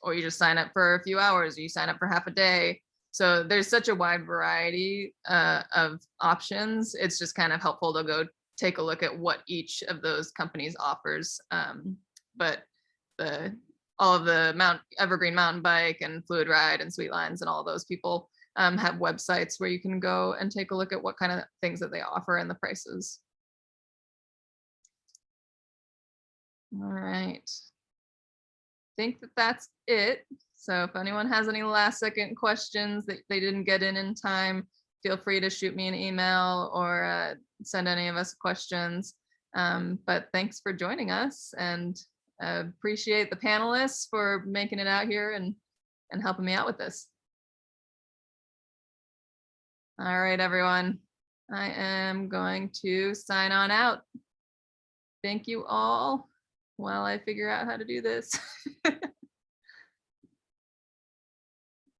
you just sign up for a few hours, or you sign up for half a day. So there's such a wide variety of options. It's just kind of helpful to go take a look at what each of those companies offers. But all of the Evergreen Mountain Bike and Fluid Ride and Sweet Lines and all those people have websites where you can go and take a look at what kind of things that they offer and the prices. All right. I think that that's it. So if anyone has any last second questions that they didn't get in time, feel free to shoot me an email or send any of us questions. But thanks for joining us, and appreciate the panelists for making it out here and helping me out with this. All right, everyone. I am going to sign on out. Thank you all while I figure out how to do this.